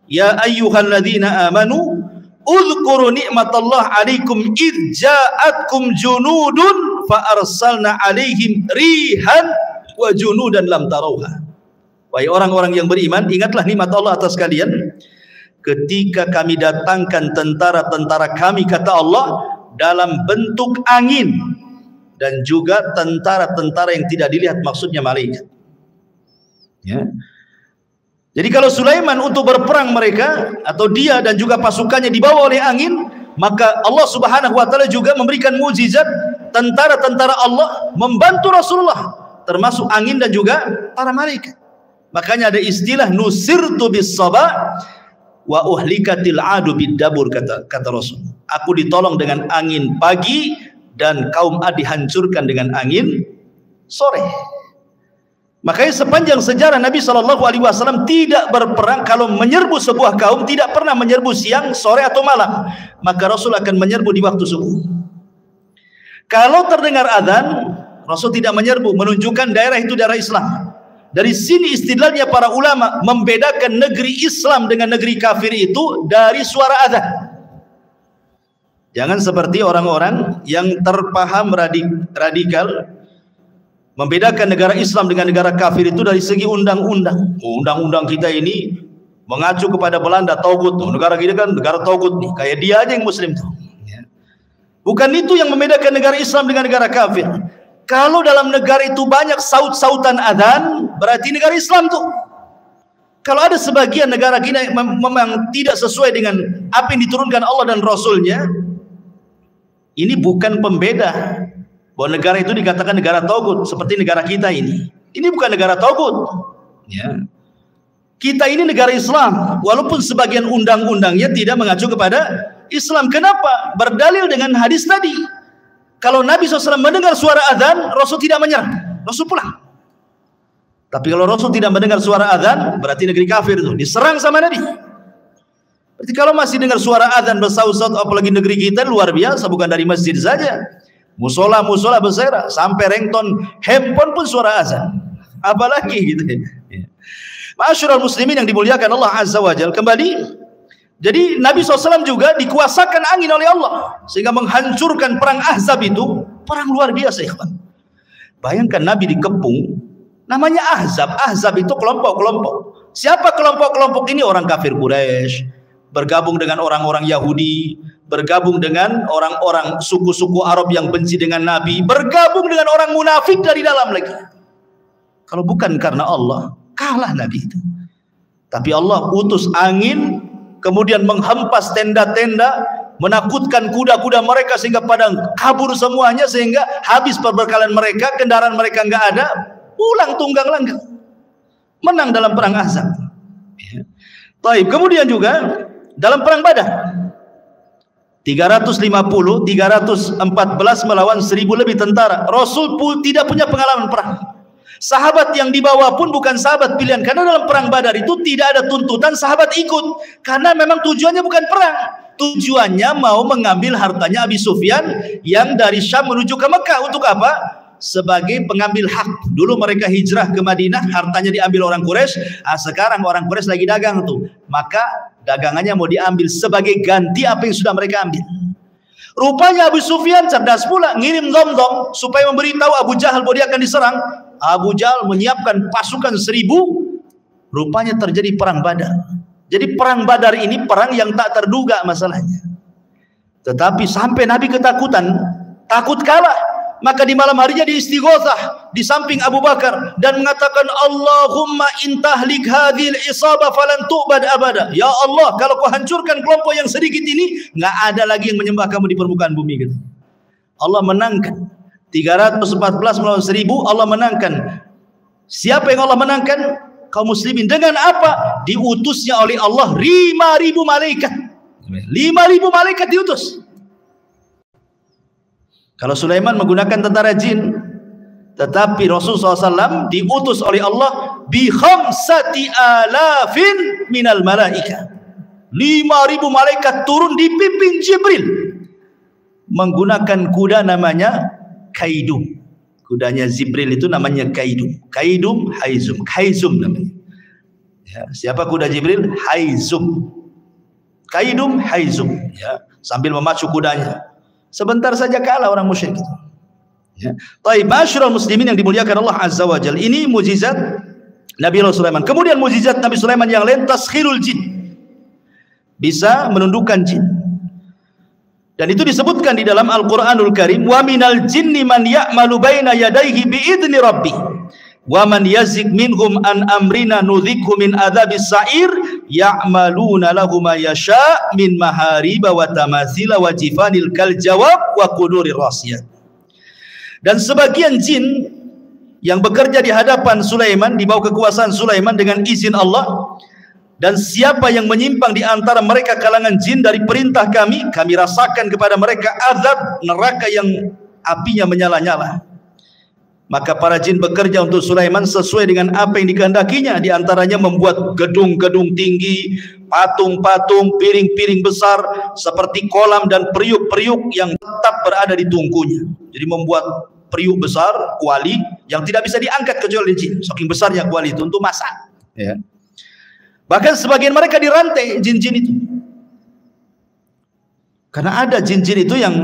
Ya ayyuhalladzina amanu udhkuru ni'matallahi 'alaikum idh ja'atkum junudun fa arsalna 'alaihim rihan wa junudan lam tarauha. Wahai orang-orang yang beriman, ingatlah nikmat Allah atas kalian ketika kami datangkan tentara-tentara kami, kata Allah, dalam bentuk angin, dan juga tentara-tentara yang tidak dilihat, maksudnya malaikat. Ya. Jadi kalau Sulaiman untuk berperang mereka atau dia dan juga pasukannya dibawa oleh angin, maka Allah Subhanahu wa taala juga memberikan mukjizat, tentara-tentara Allah membantu Rasulullah, termasuk angin dan juga para malaikat. Makanya ada istilah nusirtu bis sabah wa uhlikatil adu bid dabur, kata Rasul. Aku ditolong dengan angin pagi dan kaum Ad dihancurkan dengan angin sore. Makanya sepanjang sejarah Nabi SAW tidak berperang. Kalau menyerbu sebuah kaum, tidak pernah menyerbu siang, sore atau malam. Maka Rasul akan menyerbu di waktu subuh. Kalau terdengar azan, Rasul tidak menyerbu, menunjukkan daerah itu daerah Islam. Dari sini istidlalnya para ulama membedakan negeri Islam dengan negeri kafir itu dari suara azan. Jangan seperti orang-orang yang terpaham radikal membedakan negara Islam dengan negara kafir itu dari segi undang-undang. Undang-undang kita ini mengacu kepada Belanda, Togut. Negara kita kan negara Togut nih, kayak dia aja yang Muslim tuh. Bukan itu yang membedakan negara Islam dengan negara kafir. Kalau dalam negara itu banyak saut-sautan adzan, berarti negara Islam tuh. Kalau ada sebagian negara kita memang tidak sesuai dengan apa yang diturunkan Allah dan Rasulnya, ini bukan pembeda bahwa negara itu dikatakan negara Togut seperti negara kita ini. Ini bukan negara Togut. Ya. Kita ini negara Islam, walaupun sebagian undang-undangnya tidak mengacu kepada Islam. Kenapa? Berdalil dengan hadis tadi. Kalau Nabi SAW mendengar suara azan, Rasul tidak menyerah, Rasul pulang. Tapi kalau Rasul tidak mendengar suara azan, berarti negeri kafir itu diserang sama Nabi. Berarti kalau masih dengar suara azan bersaut-saut, apalagi negeri kita luar biasa, bukan dari masjid saja, musola berserak, sampai ringtone handphone pun suara azan, apalagi gitu. Ma'asyiral muslimin yang dimuliakan Allah Azza wa Jalla, kembali. Jadi Nabi SAW juga dikuasakan angin oleh Allah sehingga menghancurkan perang Ahzab itu, perang luar biasa, ikhwan. Bayangkan Nabi dikepung, namanya Ahzab. Ahzab itu kelompok-kelompok. Siapa kelompok-kelompok ini? Orang kafir Quraisy bergabung dengan orang-orang Yahudi, bergabung dengan orang-orang suku-suku Arab yang benci dengan Nabi, bergabung dengan orang munafik dari dalam lagi. Kalau bukan karena Allah, kalah Nabi itu. Tapi Allah utus angin, kemudian menghempas tenda-tenda, menakutkan kuda-kuda mereka sehingga pada kabur semuanya, sehingga habis perbekalan mereka, kendaraan mereka nggak ada, pulang tunggang langgang, menang dalam perang Ahzab. Taib. Kemudian juga dalam perang Badar, 350, 314 melawan 1000 lebih tentara. Rasul pun tidak punya pengalaman perang. Sahabat yang dibawa pun bukan sahabat pilihan, karena dalam perang Badar itu tidak ada tuntutan sahabat ikut, karena memang tujuannya bukan perang, tujuannya mau mengambil hartanya Abi Sufyan yang dari Syam menuju ke Mekah. Untuk apa? sebagai pengambil hak. Dulu mereka hijrah ke Madinah, hartanya diambil orang Quraisy. Sekarang orang Quraisy lagi dagang tuh, maka dagangannya mau diambil sebagai ganti apa yang sudah mereka ambil. Rupanya Abu Sufyan cerdas pula, ngirim Dhamdham supaya memberitahu Abu Jahal bahwa dia akan diserang. Abu Jahal menyiapkan pasukan 1000. Rupanya terjadi perang Badar. Jadi perang Badar ini perang yang tak terduga masalahnya. Tetapi sampai Nabi ketakutan, takut kalah. Maka di malam harinya diistighotsah di samping Abu Bakar dan mengatakan, Allahumma intahlik hadhil isabah falan tu'bad abada. Ya Allah, kalau kau hancurkan kelompok yang sedikit ini, nggak ada lagi yang menyembah kamu di permukaan bumi. Gitu. Allah menangkan 314 melawan 1000. Allah menangkan. Siapa yang Allah menangkan? Kaum muslimin. Dengan apa? Diutusnya oleh Allah 5.000 malaikat. 5.000 malaikat diutus. Kalau Sulaiman menggunakan tentara jin, tetapi Rasulullah SAW diutus oleh Allah bi 5.000 minal malaika. 5.000 malaikat turun dipimpin Jibril menggunakan kuda namanya Kaidum. Kudanya Jibril itu namanya Kaidum. Kaidum Haizum. Haizum namanya. Ya, siapa kuda Jibril? Haizum. Kaidum Haizum. Ya, sambil memacu kudanya. Sebentar saja kalah orang musyrik itu. Ya. Taib, masyarul muslimin yang dimuliakan Allah Azza wa Jalla. Ini mukjizat Nabi Sulaiman. Kemudian mukjizat Nabi Sulaiman yang lain, taskhirul jin. Bisa menundukkan jin. Dan itu disebutkan di dalam Al-Qur'anul Karim, wa minal jinni man ya'malu baina yadayhi bi idzni rabbi. Wa man yazik minhum an amrina nudhikhu min adzabis sa'ir ya'maluna lahu ma yasha' min mahariba wa tamathila wa jifanil kal jawab wa qudurir rasiyat. Dan sebagian jin yang bekerja di hadapan Sulaiman, di bawah kekuasaan Sulaiman dengan izin Allah, dan siapa yang menyimpang di antara mereka kalangan jin dari perintah kami, kami rasakan kepada mereka azab neraka yang apinya menyala-nyala. Maka para jin bekerja untuk Sulaiman sesuai dengan apa yang dikehendakinya. Di antaranya membuat gedung-gedung tinggi, patung-patung, piring-piring besar seperti kolam dan periuk-periuk yang tetap berada di tungkunya. Jadi membuat periuk besar, kuali yang tidak bisa diangkat kecuali jin. Saking besarnya kuali itu untuk masak. Ya. Bahkan sebagian mereka dirantai jin-jin itu. Karena ada jin-jin itu yang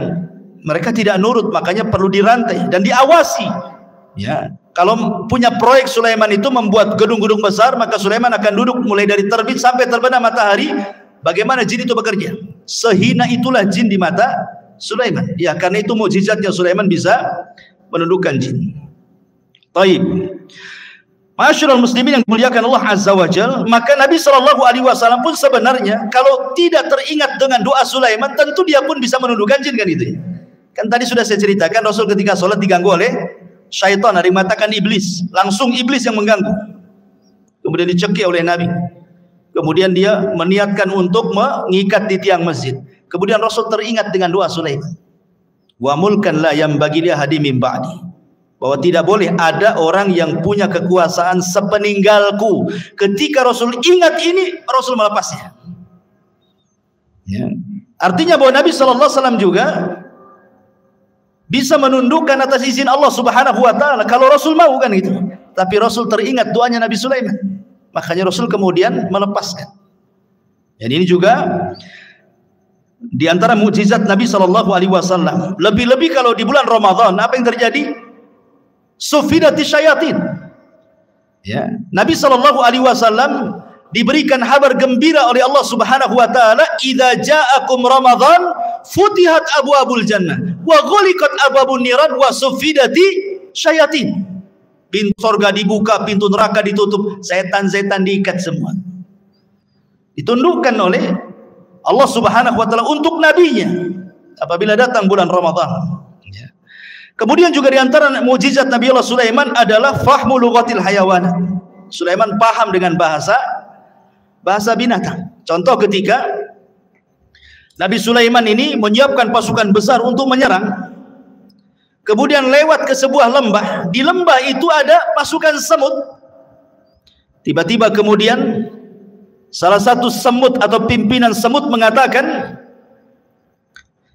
mereka tidak nurut, makanya perlu dirantai dan diawasi. Ya, kalau punya proyek Sulaiman itu membuat gedung-gedung besar, maka Sulaiman akan duduk mulai dari terbit sampai terbenam matahari. Bagaimana jin itu bekerja? Sehina itulah jin di mata Sulaiman. Ya, karena itu mukjizatnya Sulaiman bisa menundukkan jin. Taib. Masyarul muslimin yang dimuliakan Allah Azza wa Jalla, maka Nabi SAW pun sebenarnya kalau tidak teringat dengan doa Sulaiman, tentu dia pun bisa menundukkan jin kan itu. Kan tadi sudah saya ceritakan Rasul ketika sholat diganggu oleh syaitan, ada yang mengatakan iblis, langsung iblis yang mengganggu. Kemudian dicekik oleh Nabi. Kemudian dia meniatkan untuk mengikat di tiang masjid. Kemudian Rasul teringat dengan doa Sulaiman. Wa mulkan la yambagi li ahadin min ba'di. Bahwa tidak boleh ada orang yang punya kekuasaan sepeninggalku. Ketika Rasul ingat ini, Rasul melepasnya. Ya. Artinya bahwa Nabi SAW juga bisa menundukkan atas izin Allah Subhanahu wa taala kalau Rasul mau kan gitu. Tapi Rasul teringat doanya Nabi Sulaiman. Makanya Rasul kemudian melepaskan. Dan ini juga di antara mukjizat Nabi SAW. Lebih-lebih kalau di bulan Ramadan, apa yang terjadi? Sufidati syayatin. Ya, Nabi SAW diberikan kabar gembira oleh Allah Subhanahu wa taala, "Idza ja'akum Ramadan futihat abwabul jannah wa ghuliqat abwabun niran wa sufidati syayatin." Pintu surga dibuka, pintu neraka ditutup, setan-setan diikat semua. Ditundukkan oleh Allah Subhanahu wa taala untuk nabinya apabila datang bulan Ramadan. Ya. Kemudian juga di antara mukjizat Nabi Allah Sulaiman adalah fahmu lughatil hayawan. Sulaiman paham dengan bahasa binatang. Contoh ketika Nabi Sulaiman ini menyiapkan pasukan besar untuk menyerang, kemudian lewat ke sebuah lembah. Di lembah itu ada pasukan semut. Tiba-tiba kemudian salah satu semut atau pimpinan semut mengatakan,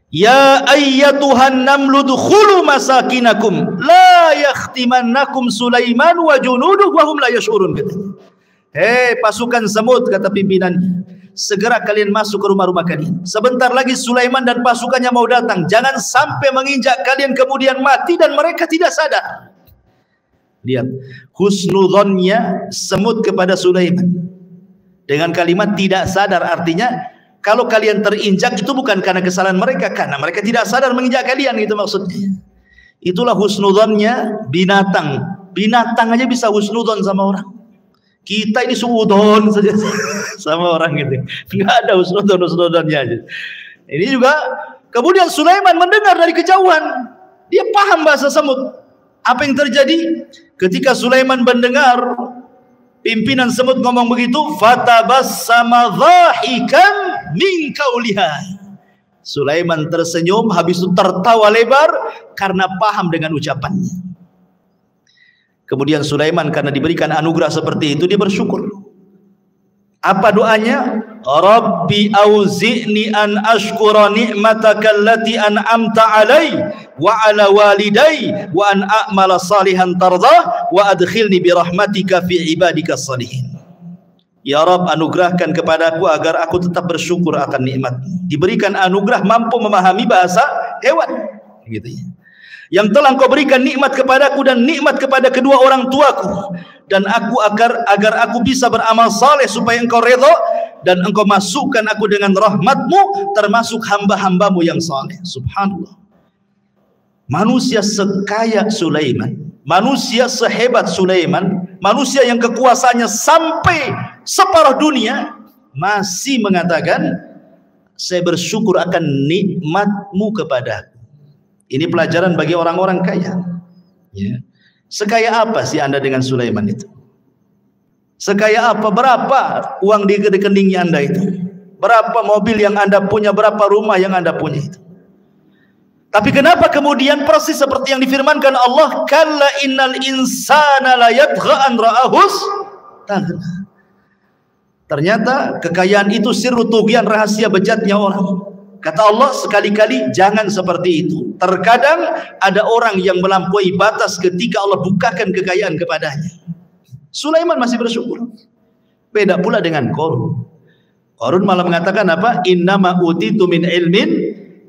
Ya ayyatuhan namlu dukhulu masakinakum la yakhtimannakum Sulaiman wa junuduh wa hum la yash'urun. Hei pasukan semut, kata pimpinannya, segera kalian masuk ke rumah-rumah kalian. Sebentar lagi Sulaiman dan pasukannya mau datang. Jangan sampai menginjak kalian kemudian mati dan mereka tidak sadar. Lihat husnudzonnya semut kepada Sulaiman dengan kalimat tidak sadar, artinya kalau kalian terinjak itu bukan karena kesalahan mereka, karena mereka tidak sadar menginjak kalian, gitu maksudnya. Itulah husnudzonnya binatang. Binatang aja bisa husnudzon sama orang. Kita ini suudon saja sama orang gitu. Enggak ada husnudzonnya aja. Ini juga kemudian Sulaiman mendengar dari kejauhan. Dia paham bahasa semut. Apa yang terjadi? Ketika Sulaiman mendengar pimpinan semut ngomong begitu, fatabassama dhahikan min qauliha. Sulaiman tersenyum, habis itu tertawa lebar karena paham dengan ucapannya. Kemudian Sulaiman karena diberikan anugerah seperti itu, dia bersyukur. Apa doanya? Rabbi auzi'ni an ashkura ni'mataka allati an'amta alai wa ala walidai wa an a'mala salihan tardah wa adkhilni bi rahmatika fi ibadika salihin. Ya Rabb, anugerahkan kepadaku agar aku tetap bersyukur akan nikmat-Mu. Diberikan anugerah mampu memahami bahasa hewan, gitu ya. Yang telah Engkau berikan nikmat kepadaku dan nikmat kepada kedua orang tuaku, dan aku agar aku bisa beramal saleh supaya Engkau redha dan Engkau masukkan aku dengan rahmat-Mu termasuk hamba-hamba-Mu yang saleh. Subhanallah. Manusia sekaya Sulaiman, manusia sehebat Sulaiman, manusia yang kekuasaannya sampai separuh dunia, masih mengatakan saya bersyukur akan nikmat-Mu kepadaku. Ini pelajaran bagi orang-orang kaya, ya. Sekaya apa sih Anda dengan Sulaiman itu? Sekaya apa? Berapa uang di rekeningnya Anda itu? Berapa mobil yang Anda punya? Berapa rumah yang Anda punya itu? Tapi kenapa kemudian proses seperti yang difirmankan Allah, kalla innal insana la yatgha an ra'ahus taghna. Ternyata kekayaan itu sirru tughyan, rahasia bejatnya orang. Kata Allah, sekali-kali jangan seperti itu. Terkadang ada orang yang melampaui batas ketika Allah bukakan kekayaan kepadanya. Sulaiman masih bersyukur. Beda pula dengan Qarun. Qarun malah mengatakan apa? Innama utitu min ilmin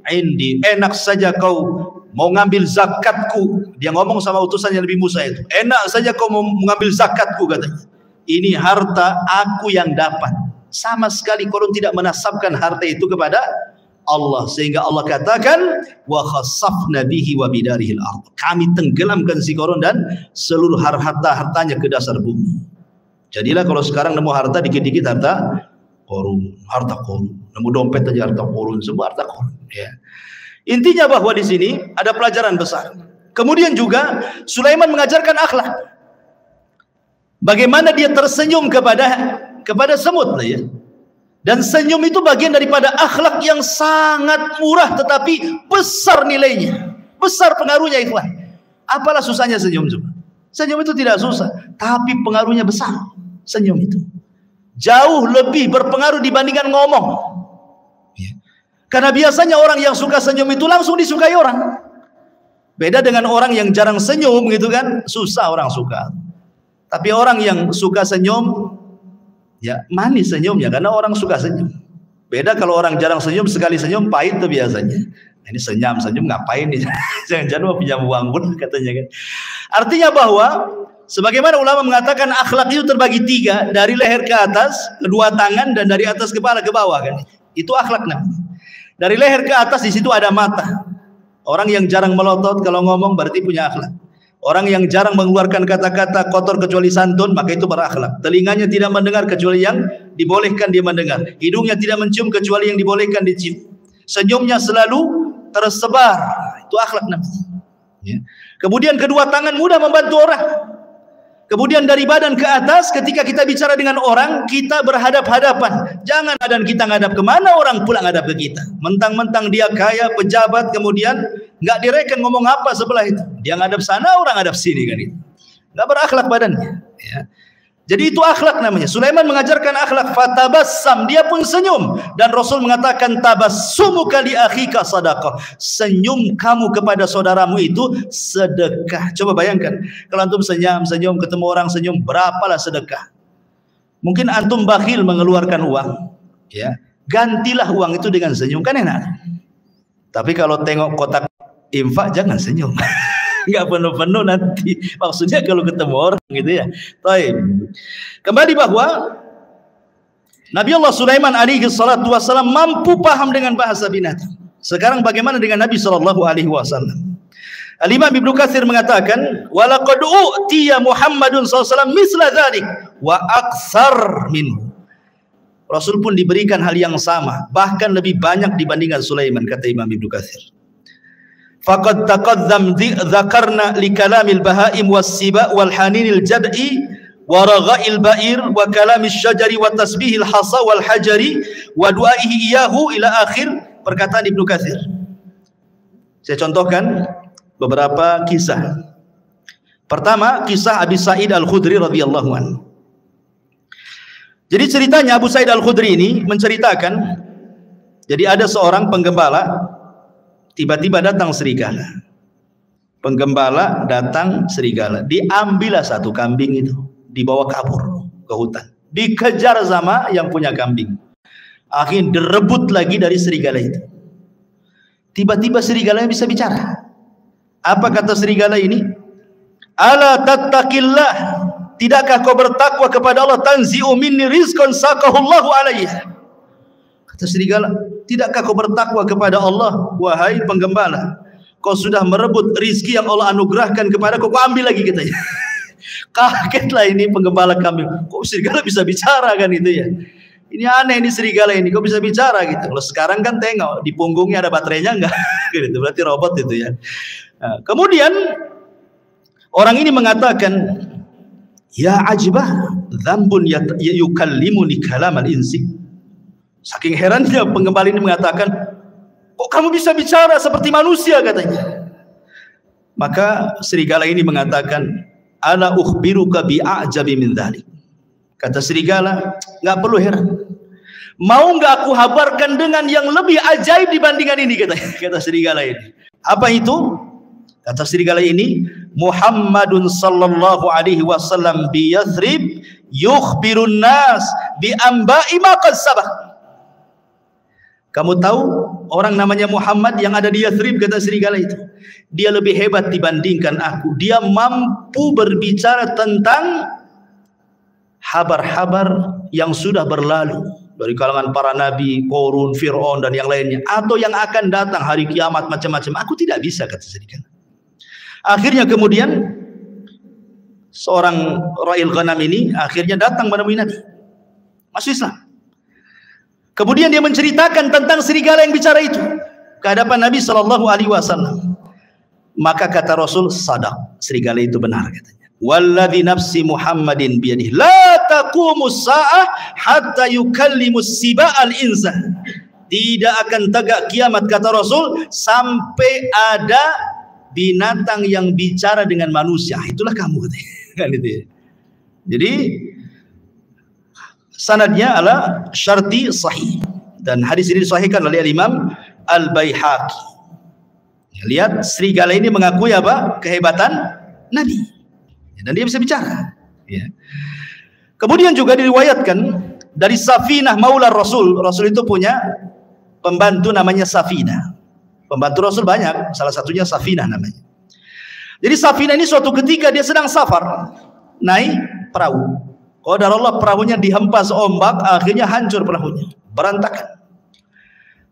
indi. Enak saja kau mau ngambil zakatku. Dia ngomong sama utusan yang lebih Musa itu. Enak saja kau mau mengambil zakatku, katanya. Ini harta aku yang dapat. Sama sekali Qarun tidak menasabkan harta itu kepada Allah, sehingga Allah katakan wa khassafna bihi wa bidarihil ardh. Kami tenggelamkan si Qarun dan seluruh harta-hartanya ke dasar bumi. Jadilah kalau sekarang nemu harta dikit-dikit harta Qarun, harta Qarun. Nemu dompet aja harta Qarun, semua harta Qarun, ya. Intinya bahwa di sini ada pelajaran besar. Kemudian juga Sulaiman mengajarkan akhlak. Bagaimana dia tersenyum kepada semut, ya. Dan senyum itu bagian daripada akhlak yang sangat murah tetapi besar nilainya, besar pengaruhnya, ikhwan. Apalah susahnya senyum coba? Senyum itu tidak susah, tapi pengaruhnya besar. Senyum itu jauh lebih berpengaruh dibandingkan ngomong. Karena biasanya orang yang suka senyum itu langsung disukai orang. Beda dengan orang yang jarang senyum, gitu kan, susah orang suka. Tapi orang yang suka senyum, ya manis senyumnya karena orang suka senyum. Beda kalau orang jarang senyum, sekali senyum pahit tuh biasanya. Ini senyum ngapain nih? Jangan-jangan mau pinjam uang pun, katanya kan. Artinya bahwa sebagaimana ulama mengatakan akhlak itu terbagi tiga, dari leher ke atas, kedua tangan, dan dari atas kepala ke bawah, kan. Itu akhlak namanya. Dari leher ke atas di situ ada mata. Orang yang jarang melotot kalau ngomong berarti punya akhlak. Orang yang jarang mengeluarkan kata-kata kotor kecuali santun, maka itu berakhlak. Telinganya tidak mendengar kecuali yang dibolehkan dia mendengar. Hidungnya tidak mencium kecuali yang dibolehkan dicium. Senyumnya selalu tersebar. Itu akhlak namanya. Ya. Kemudian kedua tangan mudah membantu orang. Kemudian dari badan ke atas, ketika kita bicara dengan orang, kita berhadap-hadapan. Jangan badan kita ngadap kemana, orang pula ngadap ke kita. Mentang-mentang dia kaya, pejabat, kemudian nggak direken ngomong apa sebelah itu. Dia ngadap sana, orang ngadap sini, kan itu. Nggak berakhlak badannya. Ya. Jadi itu akhlak namanya. Sulaiman mengajarkan akhlak. Fatabassam, dia pun senyum. Dan Rasul mengatakan tabassumuka li akhika sadaqah. Senyum kamu kepada saudaramu itu sedekah. Coba bayangkan, kalau antum senyum, ketemu orang senyum, berapalah sedekah. Mungkin antum bakhil mengeluarkan uang, ya. Gantilah uang itu dengan senyum, kan enak. Tapi kalau tengok kotak infak jangan senyum. Enggak penuh-penuh nanti. Maksudnya kalau ketemu orang gitu ya. Baik. Kembali bahwa Nabi Allah Sulaiman alaihi salatu wasallam mampu paham dengan bahasa binatang. Sekarang bagaimana dengan Nabi sallallahu alaihi wasallam? Al-Imam Ibnu Katsir mengatakan, "Wa laqad u'tiya Muhammadun sallallahu alaihi wasallam misla dzalik wa aktsar minhu." Rasul pun diberikan hal yang sama, bahkan lebih banyak dibandingkan Sulaiman, kata Imam Ibnu Katsir. Faqad taqaddam dzakarna li kalamil bahaim was-siba wal haninil jad'i wa ragha'il ba'ir wa kalamil syajari wa tasbihil hasa wal hajari wa du'aihi iyahu ila akhir perkataan Ibnu Katsir. Saya contohkan beberapa kisah. Pertama, kisah Abi Sa'id Al-Khudri radhiyallahu anhu. Jadi ceritanya Abu Sa'id Al-Khudri ini menceritakan, jadi ada seorang penggembala, tiba-tiba datang serigala. Penggembala datang serigala, diambillah satu kambing itu, dibawa kabur ke hutan, dikejar sama yang punya kambing, akhirnya direbut lagi dari serigala itu. Tiba-tiba serigalanya bisa bicara. Apa kata serigala ini? Ala tattaqillah, tidakkah kau bertakwa kepada Allah? Tanzi'u minni rizqan saqahullahu alayya. Kata serigala, tidakkah kau bertakwa kepada Allah, wahai penggembala? Kau sudah merebut rizki yang Allah anugerahkan kepada kau, kau ambil lagi, katanya. Kagetlah ini penggembala kambing. Kok serigala bisa bicara kan itu ya? Ini aneh ini serigala ini, kok bisa bicara gitu. Kalau sekarang kan tengok di punggungnya ada baterainya enggak? Gitu, berarti robot itu ya. Nah, kemudian orang ini mengatakan, ya ajibah, dzambun yukallimuni kalamal insi. Saking herannya penggembala ini mengatakan, kok kamu bisa bicara seperti manusia, katanya. Maka serigala ini mengatakan, ala ukhbiruka bi'ajabi min dzalik. Kata serigala, enggak perlu heran. Mau enggak aku habarkan dengan yang lebih ajaib dibandingkan ini, kata serigala ini. Apa itu? Kata serigala ini, Muhammadun sallallahu alaihi wasallam bi Yathrib yukhbirun nas bi amba'i ma qad sabaq. Kamu tahu orang namanya Muhammad yang ada di Yathrib, kata serigala itu. Dia lebih hebat dibandingkan aku. Dia mampu berbicara tentang habar-habar yang sudah berlalu dari kalangan para nabi, Qarun, Fir'aun dan yang lainnya, atau yang akan datang hari kiamat, macam-macam. Aku tidak bisa, kata serigala. Akhirnya kemudian seorang ra'il ghanam ini akhirnya datang menemui Nabi, masuk Islam. Kemudian dia menceritakan tentang serigala yang bicara itu ke hadapan Nabi sallallahu alaihi wasallam. Maka kata Rasul, sadaq, serigala itu benar, katanya. Walladzi nafsi Muhammadin biyadihi la taqumus sa'ah hatta yukallimus siba'al insa. Tidak akan tegak kiamat, kata Rasul, sampai ada binatang yang bicara dengan manusia. Itulah kamu, katanya. Kan itu ya. Jadi sanadnya adalah syarti sahih, dan hadis ini disahihkan oleh Imam Al-Baihaqi. Lihat, serigala ini mengakui apa? Kehebatan Nabi, dan dia bisa bicara ya. Kemudian juga diriwayatkan dari Safinah maula Rasul. Rasul itu punya pembantu namanya Safinah. Pembantu Rasul banyak, salah satunya Safinah namanya. Jadi Safinah ini suatu ketika dia sedang safar, naik perahu. Qadarullah, perahunya dihempas ombak, akhirnya hancur perahunya, berantakan.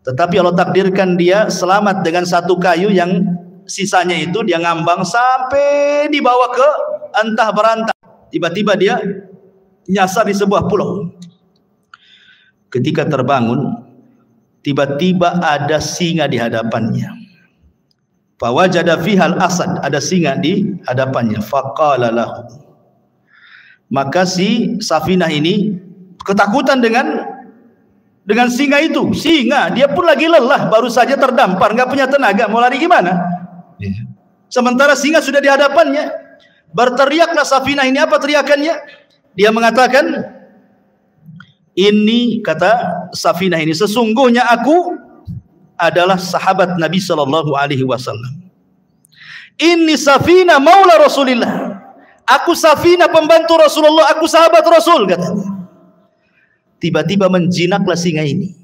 Tetapi Allah takdirkan dia selamat dengan satu kayu yang sisanya itu dia ngambang sampai dibawa ke entah berantah. Tiba-tiba dia nyasar di sebuah pulau. Ketika terbangun, tiba-tiba ada singa di hadapannya. Fawajada fihal asad, ada singa di hadapannya. Faqala lahu. Maka si Safinah ini ketakutan dengan singa itu. Singa, dia pun lagi lelah, baru saja terdampar, nggak punya tenaga, mau lari gimana? Sementara singa sudah di hadapannya. Berteriaklah Safinah ini, apa teriakannya? Dia mengatakan, ini kata Safinah ini, sesungguhnya aku adalah sahabat Nabi sallallahu alaihi wasallam. Ini Safinah maula Rasulillah. Aku Safinah pembantu Rasulullah, aku sahabat Rasul, katanya. Tiba-tiba menjinaklah singa ini.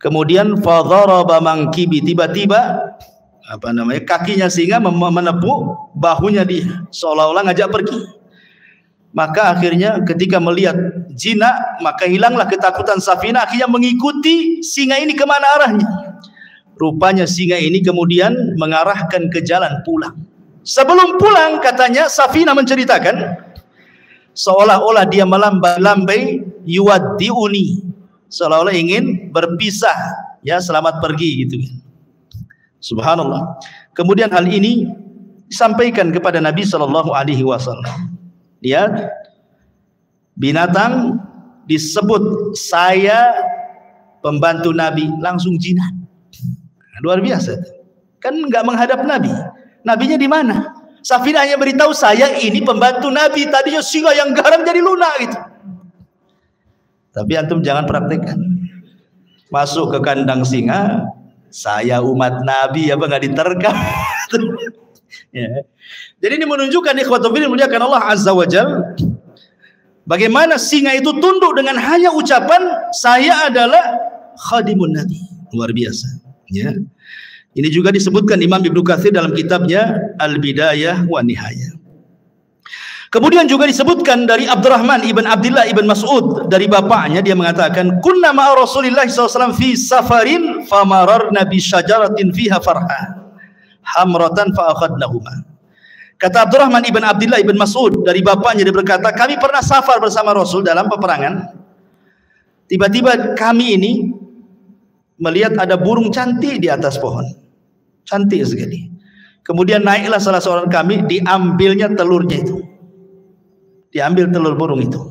Kemudian fadharaba mangkibi, tiba-tiba kakinya singa menepuk bahunya dia, seolah-olah ngajak pergi. Maka akhirnya ketika melihat jinak, maka hilanglah ketakutan Safinah, akhirnya mengikuti singa ini kemana arahnya. Rupanya singa ini kemudian mengarahkan ke jalan pulang. Sebelum pulang, katanya Safinah menceritakan, seolah-olah dia melambai-lambai, yuwaddi'uni, seolah-olah ingin berpisah, ya, selamat pergi gitu. Subhanallah. Kemudian hal ini disampaikan kepada Nabi sallallahu alaihi wasallam. Lihat, binatang disebut saya pembantu Nabi, langsung jinak. Luar biasa. Kan enggak menghadap Nabi. Nabinya di mana? Safinah hanya beritahu, saya ini pembantu Nabi. Tadinya singa yang garang jadi lunak gitu. Tapi antum jangan praktekkan. Masuk ke kandang singa, saya umat Nabi, apa nggak diterkam? Ya. Jadi ini menunjukkan ikhwatul fillah muliakan Allah Azza wa Jalla, bagaimana singa itu tunduk dengan hanya ucapan saya adalah khadimun Nabi. Luar biasa, ya. Ini juga disebutkan Imam Ibnu Katsir dalam kitabnya Al-Bidayah wa Nihayah. Kemudian juga disebutkan dari Abdurrahman ibn Abdullah ibn Mas'ud, dari bapaknya, dia mengatakan, kunna ma'a Rasulillah SAW fi safarin famararna bi syajaratin fiha farha hamratan fa akhadnahuma. Kata Abdurrahman ibn Abdullah ibn Mas'ud, dari bapaknya, dia berkata, kami pernah safar bersama Rasul dalam peperangan. Tiba-tiba kami ini melihat ada burung cantik di atas pohon, cantik sekali. Kemudian naiklah salah seorang kami, diambilnya telurnya itu, diambil telur burung itu.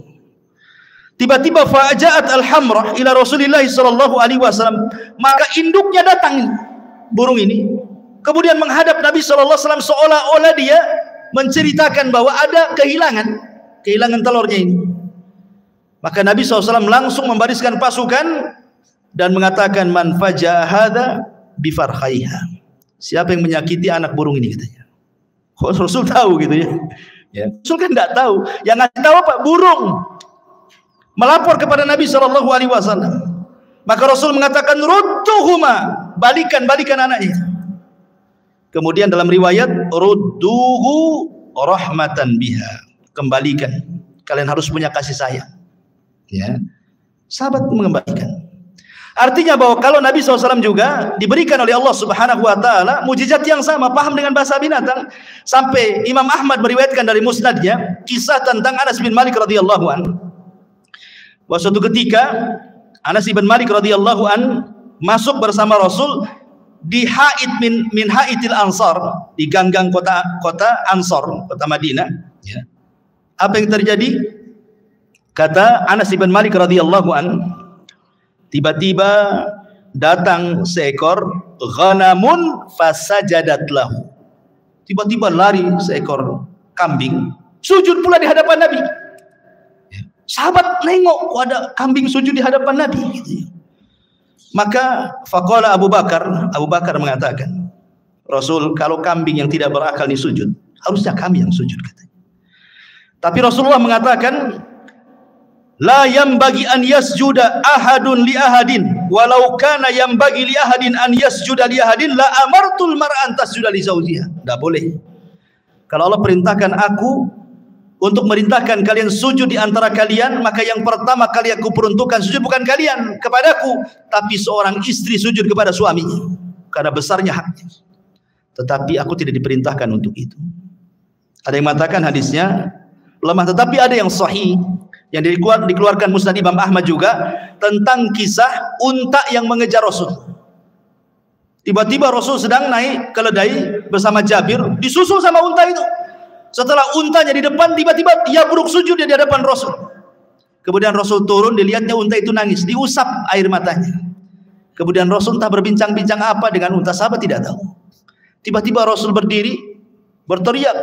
Tiba-tiba fa'aja'at al-hamrah ila Rasulillah sallallahu alaihi wasallam, maka induknya datang burung ini, kemudian menghadap Nabi sallallahu alaihi wasallam, seolah-olah dia menceritakan bahwa ada kehilangan telurnya ini. Maka Nabi SAW langsung membariskan pasukan dan mengatakan, man faja'a hadza bi farhaiha, siapa yang menyakiti anak burung ini, katanya. Kok Rasul tahu gitu ya? Ya, Rasul kan tidak tahu. Yang ngasih tahu apa? Burung. Melapor kepada Nabi sallallahu alaihi wasallam. Maka Rasul mengatakan, rudduhuma, balikan anaknya. Kemudian dalam riwayat, rudduhu rahmatan biha, kembalikan. Kalian harus punya kasih sayang. Ya. Sahabat mengembalikan. Artinya bahwa kalau Nabi SAW juga diberikan oleh Allah Subhanahu wa taala mujizat yang sama, paham dengan bahasa binatang, sampai Imam Ahmad meriwayatkan dari musnadnya kisah tentang Anas bin Malik radhiyallahu an. Suatu ketika Anas bin Malik radhiyallahu an masuk bersama Rasul di haid min haidil Ansar, di ganggang kota Ansar, kota Madinah, ya. Apa yang terjadi? Kata Anas bin Malik radhiyallahu an, tiba-tiba datang seekor ghanamun fasajadat lahu. Tiba-tiba lari seekor kambing, sujud pula di hadapan Nabi. Sahabat nengok, kok ada kambing sujud di hadapan Nabi gitu. Maka faqala Abu Bakar mengatakan, Rasul, kalau kambing yang tidak berakal ini sujud, harusnya kami yang sujud, katanya. Tapi Rasulullah mengatakan, la yambagi an yasjuda ahadun li ahadin, walau kana yambagi li ahadin an yasjuda li ahadin la amartul mar'an tasjuda li zawjiha. Tidak boleh. Kalau Allah perintahkan aku untuk merintahkan kalian sujud di antara kalian, maka yang pertama kali aku peruntukkan sujud bukan kalian kepadaku, tapi seorang istri sujud kepada suaminya, karena besarnya haknya. Tetapi aku tidak diperintahkan untuk itu. Ada yang mengatakan hadisnya lemah, tetapi ada yang sahih yang dikeluarkan Musnad Imam Ahmad juga tentang kisah unta yang mengejar Rasul. Tiba-tiba Rasul sedang naik keledai bersama Jabir, disusul sama unta itu. Setelah untanya di depan, tiba-tiba ia buruk sujud di hadapan Rasul. Kemudian Rasul turun, dilihatnya unta itu nangis, diusap air matanya. Kemudian Rasul entah berbincang-bincang apa dengan unta, sahabat tidak tahu. Tiba-tiba Rasul berdiri, berteriak,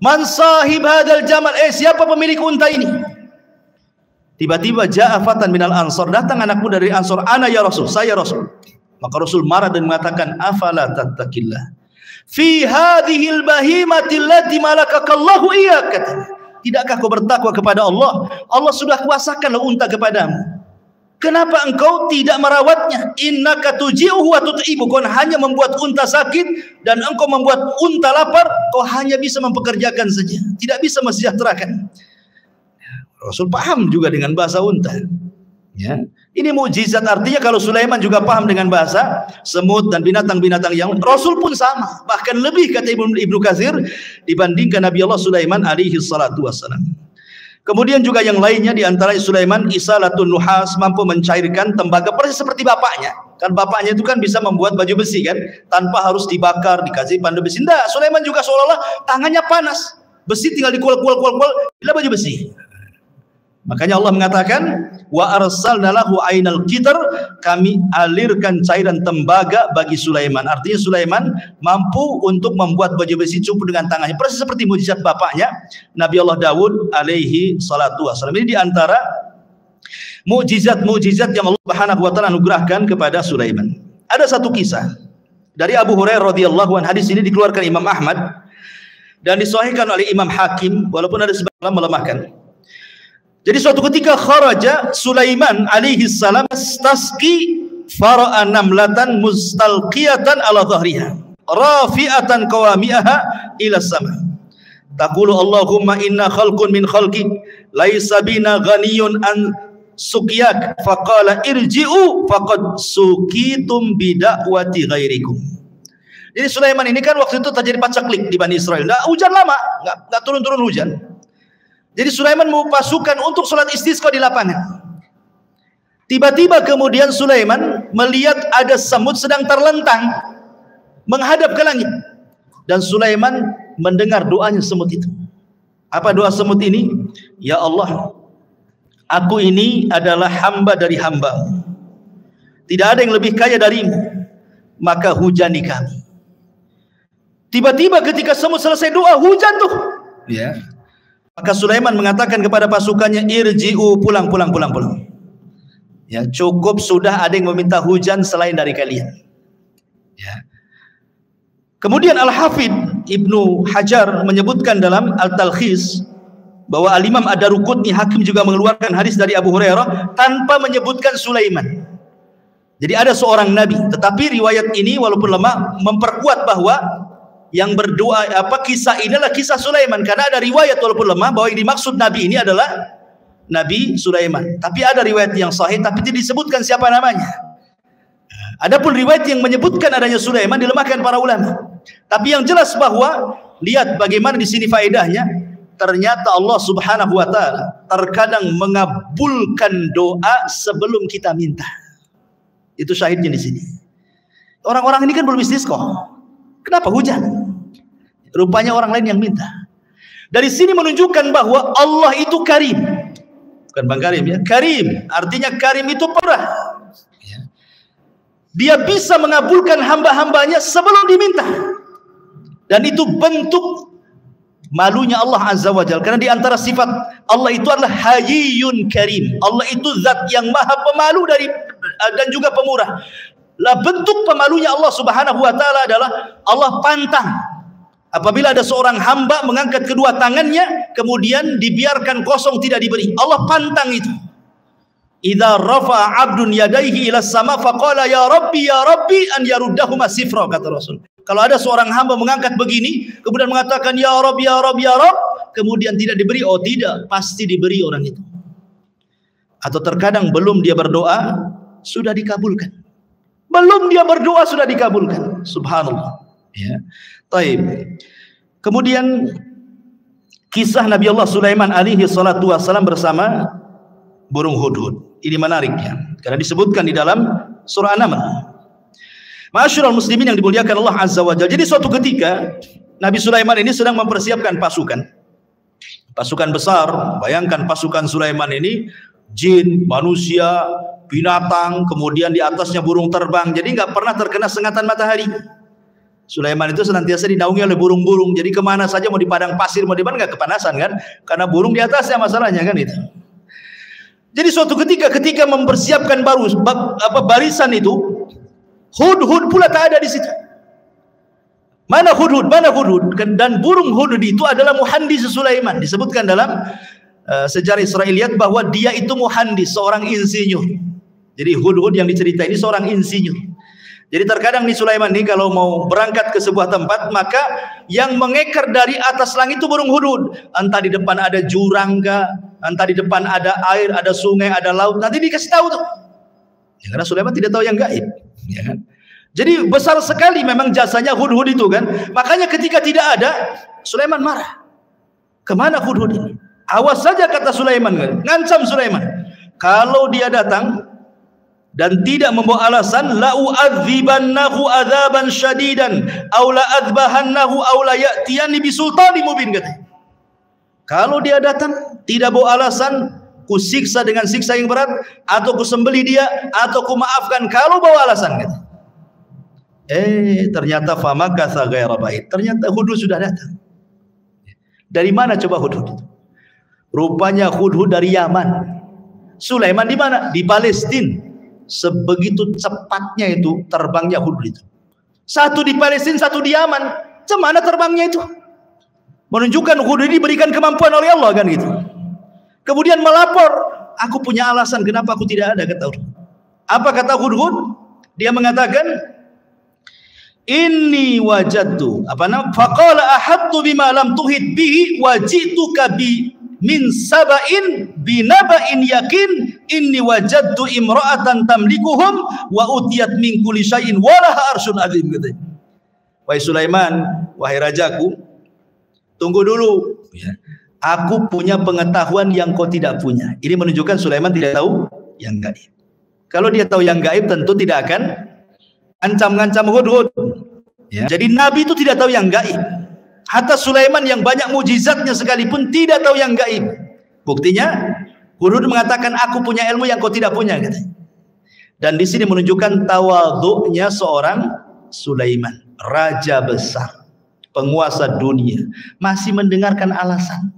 Man sahib hadzal jamal? Siapa pemilik unta ini? Tiba-tiba ja'a fatan minal ansor, datang anak muda dari Ansor, ana ya Rasul, saya Rasul. Maka Rasul marah dan mengatakan, afala tattaqillah fi hadhil bahimati allati malakakallahu iyyak. Tidakkah kau bertakwa kepada Allah? Allah sudah kuasakan unta kepadamu. Kenapa engkau tidak merawatnya? Innaka tuji'uhu wa tut'ibu. Kau hanya membuat unta sakit dan engkau membuat unta lapar. Kau hanya bisa mempekerjakan saja, tidak bisa mesejahterakan. Rasul paham juga dengan bahasa unta. Ya. Ini mukjizat, artinya kalau Sulaiman juga paham dengan bahasa semut dan binatang-binatang yang Rasul pun sama, bahkan lebih kata Ibnu Katsir dibandingkan Nabi Allah Sulaiman alaihi salatu wassalam. Kemudian juga yang lainnya di antara Sulaiman isalatun nuhas, mampu mencairkan tembaga persis seperti bapaknya. Kan bapaknya itu kan bisa membuat baju besi kan, tanpa harus dibakar, dikasih pandu besi. Enggak, Sulaiman juga seolah-olah tangannya panas. Besi tinggal dikual-kual, bila baju besi. Makanya Allah mengatakan wa arsalna lahu ainal qitr, kami alirkan cairan tembaga bagi Sulaiman. Artinya Sulaiman mampu untuk membuat baju besi cukup dengan tangannya, persis seperti mukjizat bapaknya Nabi Allah Daud alaihi salatu wasallam. Ini di antara mukjizat-mukjizat yang Allah Subhanahu wa taala anugerahkan kepada Sulaiman. Ada satu kisah dari Abu Hurairah radhiyallahu anhu. Hadis ini dikeluarkan Imam Ahmad dan disahihkan oleh Imam Hakim, walaupun ada sebagian melemahkan. Jadi suatu ketika kharaja Sulaiman alaihi salam tasqi fara'a namlatan mustalqiyatan ala dhahriha rafi'atan qawami'aha ila sama. Taqulu Allahumma inna khalqun min khalqik laisa bina ghaniyun an suqyak faqala irji'u faqad suqitum bida'wati ghairikum. Jadi Sulaiman ini kan waktu itu terjadi pacaklik di Bani Israel. Nah, hujan lama, enggak turun-turun hujan. Jadi Sulaiman mau pasukan untuk sholat istisqa di lapangan. Tiba-tiba kemudian Sulaiman melihat ada semut sedang terlentang menghadap ke langit. Dan Sulaiman mendengar doanya semut itu. Apa doa semut ini? Ya Allah, aku ini adalah hamba dari hamba-Mu. Tidak ada yang lebih kaya darimu, maka hujani kami. Tiba-tiba ketika semut selesai doa, hujan tuh. Ya. Maka Sulaiman mengatakan kepada pasukannya, irji'u, pulang. Ya, cukup sudah, ada yang meminta hujan selain dari kalian. Ya. Kemudian Al-Hafidh Ibnu Hajar menyebutkan dalam Al-Talkhis bahwa Al-Imam Ad-Daruqutni Hakim juga mengeluarkan hadis dari Abu Hurairah tanpa menyebutkan Sulaiman. Jadi ada seorang nabi, tetapi riwayat ini walaupun lemah memperkuat bahwa yang berdoa kisah ini adalah kisah Sulaiman, karena ada riwayat walaupun lemah bahwa yang dimaksud nabi ini adalah Nabi Sulaiman. Tapi ada riwayat yang sahih tapi tidak disebutkan siapa namanya. Adapun riwayat yang menyebutkan adanya Sulaiman dilemahkan para ulama. Tapi yang jelas bahwa lihat bagaimana di sini faedahnya, ternyata Allah Subhanahu wa taala terkadang mengabulkan doa sebelum kita minta. Itu syahidnya di sini. Orang-orang ini kan belum istisqa. Kenapa hujan? Rupanya orang lain yang minta. Dari sini menunjukkan bahwa Allah itu karim. Bukan Bang Karim ya, karim. Artinya karim itu pemurah. Dia bisa mengabulkan hamba-hambanya sebelum diminta. Dan itu bentuk malunya Allah Azza wa Jalla. Karena di antara sifat Allah itu adalah Hayyun Karim. Allah itu zat yang maha pemalu dan juga pemurah. Lah bentuk pemalunya Allah Subhanahu wa taala adalah Allah pantang apabila ada seorang hamba mengangkat kedua tangannya kemudian dibiarkan kosong tidak diberi. Allah pantang itu. Idza rafa'a 'abdun yadayhi ila sama faqala ya rabbi an yaruddahuma sifra, kata Rasul. Kalau ada seorang hamba mengangkat begini kemudian mengatakan ya Rabb, kemudian tidak diberi, oh tidak, pasti diberi orang itu. Atau terkadang belum dia berdoa sudah dikabulkan. Belum dia berdoa sudah dikabulkan. Subhanallah. Ya. Taib. Kemudian kisah Nabi Allah Sulaiman alaihi salatu wasalam bersama burung hudhud. Ini menariknya karena disebutkan di dalam surah An-Naml. Ma'asyiral muslimin yang dimuliakan Allah Azza wa Jalla. Jadi suatu ketika Nabi Sulaiman ini sedang mempersiapkan pasukan. Pasukan besar. Bayangkan pasukan Sulaiman ini jin, manusia, binatang, kemudian di atasnya burung terbang. Jadi nggak pernah terkena sengatan matahari. Sulaiman itu senantiasa dinaungi oleh burung-burung. Jadi kemana saja, mau di padang pasir, mau di mana, nggak kepanasan kan? Karena burung di atasnya masalahnya kan itu. Jadi suatu ketika mempersiapkan barisan itu, Hudhud pula tak ada di situ. Mana Hudhud? Mana Hudhud? Dan burung Hudhud itu adalah muhandis Sulaiman. Disebutkan dalam sejarah Israiliyat bahwa dia itu muhandis, seorang insinyur. Jadi Hudhud yang diceritain ini seorang insinyur. Jadi terkadang nih Sulaiman nih kalau mau berangkat ke sebuah tempat, maka yang mengekor dari atas langit itu burung hudhud. Entah di depan ada jurang kah, entah di depan ada air, ada sungai, ada laut, nanti dikasih tahu tuh. Ya, karena Sulaiman tidak tahu yang gaib. Ya kan? Jadi besar sekali memang jasanya hudhud itu kan. Makanya ketika tidak ada, Sulaiman marah. Kemana hudhud ini? Awas saja kata Sulaiman, ngancam Sulaiman. Kalau dia datang dan tidak membawa alasan, la u'adzibannahu adzaban syadidan aw la adzbahannahu aw la ya'tiyani bisultanin mubin, kata. Kalau dia datang tidak bawa alasan, kusiksa dengan siksa yang berat, atau kusembelih dia, atau kumaafkan kalau bawa alasan, kata. Ternyata famakatha ghaira ba'id. Ternyata Hudhud sudah datang. Dari mana coba Hudhud itu? Rupanya Hudhud dari Yaman. Sulaiman di mana? Di Palestina. Sebegitu cepatnya itu terbangnya Hudhud itu. Satu di Palestina, satu di Yaman. Cemana terbangnya itu? Menunjukkan Hudhud ini diberikan kemampuan oleh Allah kan gitu. Kemudian melapor, aku punya alasan kenapa aku tidak ada, kata Hudhud. Apa kata Hudhud? Dia mengatakan, inni wajadtu faqala ahadtu bima lam tuhit bihi wajituka bi min saba'in binaba'in yakin inni wajadtu imra'atan tamlikuhum wa utiyat min kulli syai'in walaha arsyun azim, katanya. Wahai Sulaiman, wahai rajaku, tunggu dulu ya. Aku punya pengetahuan yang kau tidak punya. Ini menunjukkan Sulaiman tidak tahu yang gaib. Kalau dia tahu yang gaib tentu tidak akan ancam-ngancam Hudhud ya. Jadi Nabi itu tidak tahu yang gaib. Hatta Sulaiman yang banyak mujizatnya sekalipun tidak tahu yang gaib. Buktinya Hudhud mengatakan, aku punya ilmu yang kau tidak punya, katanya. Dan di sini menunjukkan tawadhu'nya seorang Sulaiman, raja besar, penguasa dunia, masih mendengarkan alasan.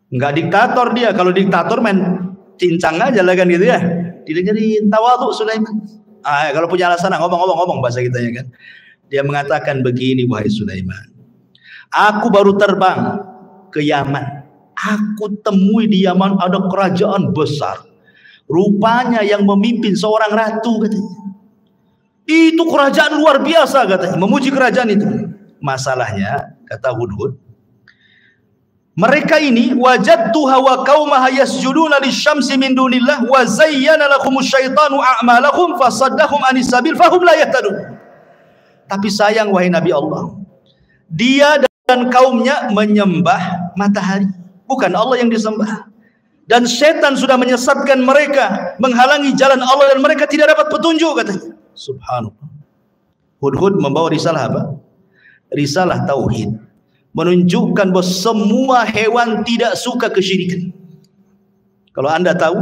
Enggak diktator dia. Kalau diktator main cincang aja lah kan gitu ya. Didengerin tawadhu Sulaiman. Kalau punya alasan ngomong bahasa kita ya kan. Dia mengatakan begini, wahai Sulaiman, aku baru terbang ke Yaman. Aku temui di Yaman ada kerajaan besar. Rupanya yang memimpin seorang ratu, katanya. Itu kerajaan luar biasa, katanya. Memuji kerajaan itu. Masalahnya, kata Hudhud, mereka ini wajadtuha wa qaumaha yasjuduna lisyamsi min dunillah wa zayyana lahumus syaitanu a'malahum fasaddahum anis sabil fahum la yahtadun. Tapi sayang wahai Nabi Allah, dia dan kaumnya menyembah matahari, bukan Allah yang disembah. Dan setan sudah menyesatkan mereka, menghalangi jalan Allah, dan mereka tidak dapat petunjuk, katanya. Subhanallah. Hudhud membawa risalah apa? Risalah tauhid, menunjukkan bahwa semua hewan tidak suka kesyirikan. Kalau anda tahu,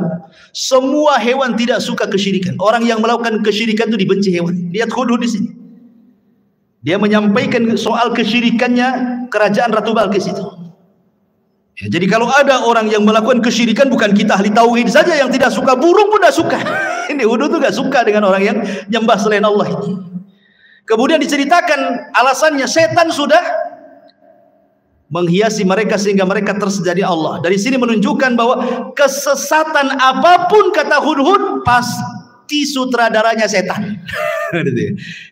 semua hewan tidak suka kesyirikan. Orang yang melakukan kesyirikan itu dibenci hewan. Lihat Hudhud di sini. Dia menyampaikan soal kesyirikannya kerajaan Ratu Balqis itu. Ya, jadi kalau ada orang yang melakukan kesyirikan, bukan kita ahli tauhid saja yang tidak suka, burung pun tidak suka. Ini Hudhud itu tidak suka dengan orang yang nyembah selain Allah ini. Kemudian diceritakan alasannya, setan sudah menghiasi mereka sehingga mereka tersedari Allah. Dari sini menunjukkan bahwa kesesatan apapun, kata Hudhud, pasti sutradaranya setan.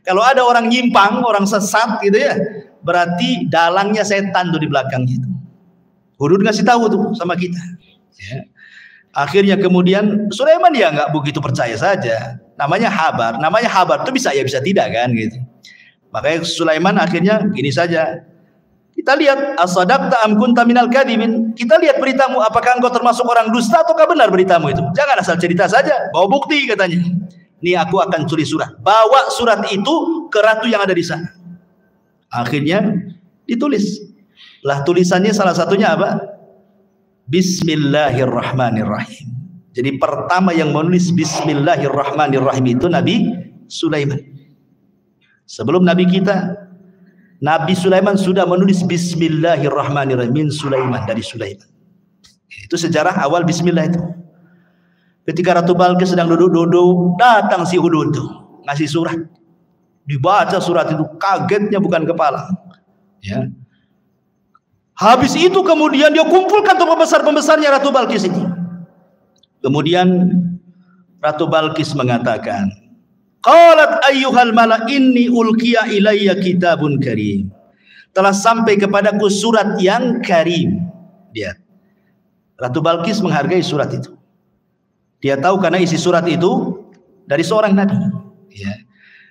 Kalau ada orang nyimpang, orang sesat gitu ya, berarti dalangnya setan tuh di belakangnya itu. Hudhud ngasih tahu tuh sama kita ya. Akhirnya kemudian Sulaiman ya nggak begitu percaya saja. Namanya habar itu bisa ya bisa tidak kan gitu. Makanya Sulaiman akhirnya gini saja, kita lihat asadaqta am kunta minal kadhibin. Kita lihat beritamu, apakah engkau termasuk orang dusta ataukah benar beritamu itu. Jangan asal cerita saja, bawa bukti, katanya. Nih aku akan tulis surat. Bawa surat itu ke ratu yang ada di sana. Akhirnya ditulis. Lah tulisannya salah satunya apa? Bismillahirrahmanirrahim. Jadi pertama yang menulis Bismillahirrahmanirrahim itu Nabi Sulaiman. Sebelum Nabi kita, Nabi Sulaiman sudah menulis Bismillahirrahmanirrahim min Sulaiman, dari Sulaiman. Itu sejarah awal Bismillah itu. Ketika Ratu Balqis sedang duduk-duduk, datang si Hudhud itu ngasih surat. Dibaca surat itu, kagetnya bukan kepala. Ya. Habis itu kemudian dia kumpulkan pembesar-pembesarnya Ratu Balqis ini. Kemudian Ratu Balqis mengatakan, qalat ayyuhal mala inni ulqiya ilayya kitabun karim. Telah sampai kepadaku surat yang karim. Lihat. Ratu Balqis menghargai surat itu. Dia tahu karena isi surat itu dari seorang nabi. Ya.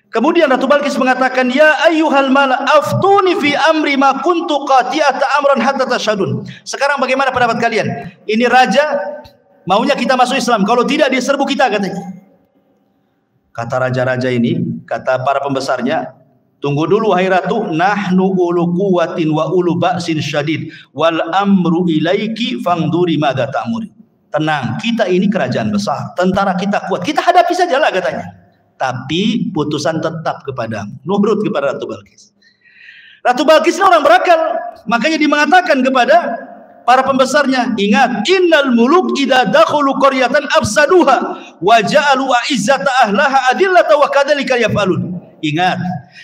Kemudian Ratu Balqis mengatakan, ya ayyuhal mala aftuni fi amri ma kuntu qati'ata amran hatta tashhadun. Sekarang bagaimana pendapat kalian? Ini raja maunya kita masuk Islam, kalau tidak dia serbu kita katanya. Kata raja-raja ini, kata para pembesarnya, tunggu dulu wahai ratu, nahnu ulu quwwatin wa ulu ba'sin syadid wal amru ilaiki fangduri madza ta'muri. Tenang, kita ini kerajaan besar, tentara kita kuat, kita hadapi sajalah katanya. Tapi putusan tetap kepadamu, nurut kepada Ratu Balqis. Ratu Balqis ini orang berakal, makanya dia mengatakan kepada para pembesarnya, ingat, innal muluk idza dakhulu qaryatan afsaduha wa ja'alu a'izzata ahlaha adillata wa kadzalika yaf'alun. Ingat,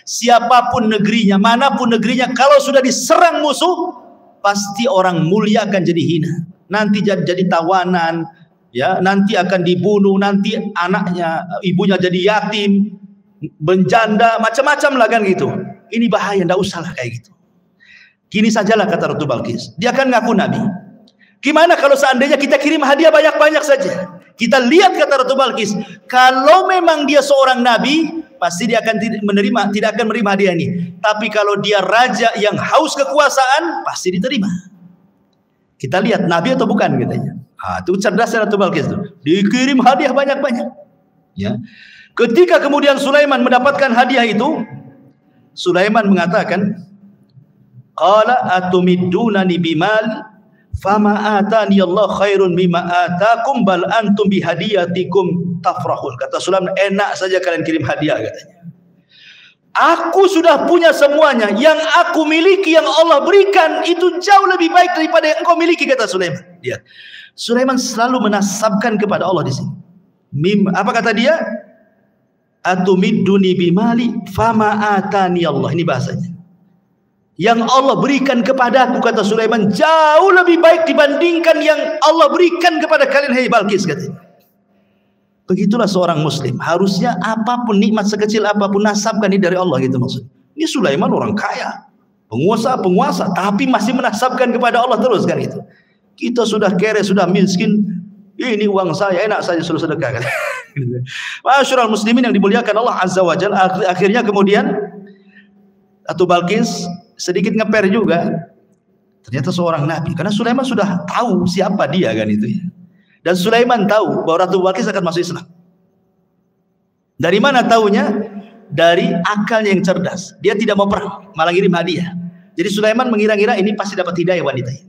siapapun negerinya, manapun negerinya, kalau sudah diserang musuh, pasti orang mulia akan jadi hina. Nanti jadi tawanan, ya, nanti akan dibunuh, nanti anaknya, ibunya jadi yatim, menjanda, macam-macam lah kan gitu. Ini bahaya, enggak usah lah kayak gitu. Gini sajalah kata Ratu Balqis. Dia akan ngaku nabi. Gimana kalau seandainya kita kirim hadiah banyak-banyak saja? Kita lihat kata Ratu Balqis, kalau memang dia seorang nabi, pasti dia akan tidak akan menerima hadiah ini. Tapi kalau dia raja yang haus kekuasaan, pasti diterima. Kita lihat nabi atau bukan katanya. Itu cerdas Ratu Balqis itu. Dikirim hadiah banyak-banyak. Ya. Ketika kemudian Sulaiman mendapatkan hadiah itu, Sulaiman mengatakan, qala atumiddunani bimal fama atani Allah khairun mimma atakum bal antum bihadiyatikum tafrahun. Kata Sulaiman, enak saja kalian kirim hadiah katanya. Aku sudah punya semuanya, yang aku miliki, yang Allah berikan itu jauh lebih baik daripada yang engkau miliki, kata Sulaiman. Lihat, Sulaiman selalu menasabkan kepada Allah di sini. Apa kata dia? Atumidduni bimali fama atani Allah. Ini bahasanya. Yang Allah berikan kepadaku, kata Sulaiman, jauh lebih baik dibandingkan yang Allah berikan kepada kalian, hai Balqis, katanya. Begitulah seorang muslim. Harusnya apapun nikmat sekecil apapun nasabkan ini dari Allah gitu maksudnya. Ini Sulaiman orang kaya, penguasa, tapi masih menasabkan kepada Allah terus kan itu. Kita sudah kere, sudah miskin, ini uang saya, enak saja suruh sedekah kan. Masyaallah muslimin yang dimuliakan Allah Azza wa Jalla. Akhirnya kemudian Ratu Balqis sedikit ngeper juga. Ternyata seorang nabi, karena Sulaiman sudah tahu siapa dia kan itu ya. Dan Sulaiman tahu bahwa Ratu Balqis akan masuk Islam. Dari mana tahunya? Dari akalnya yang cerdas. Dia tidak mau perang, malah ngirim hadiah. Jadi Sulaiman mengira-ngira ini pasti dapat hidayah wanita ini.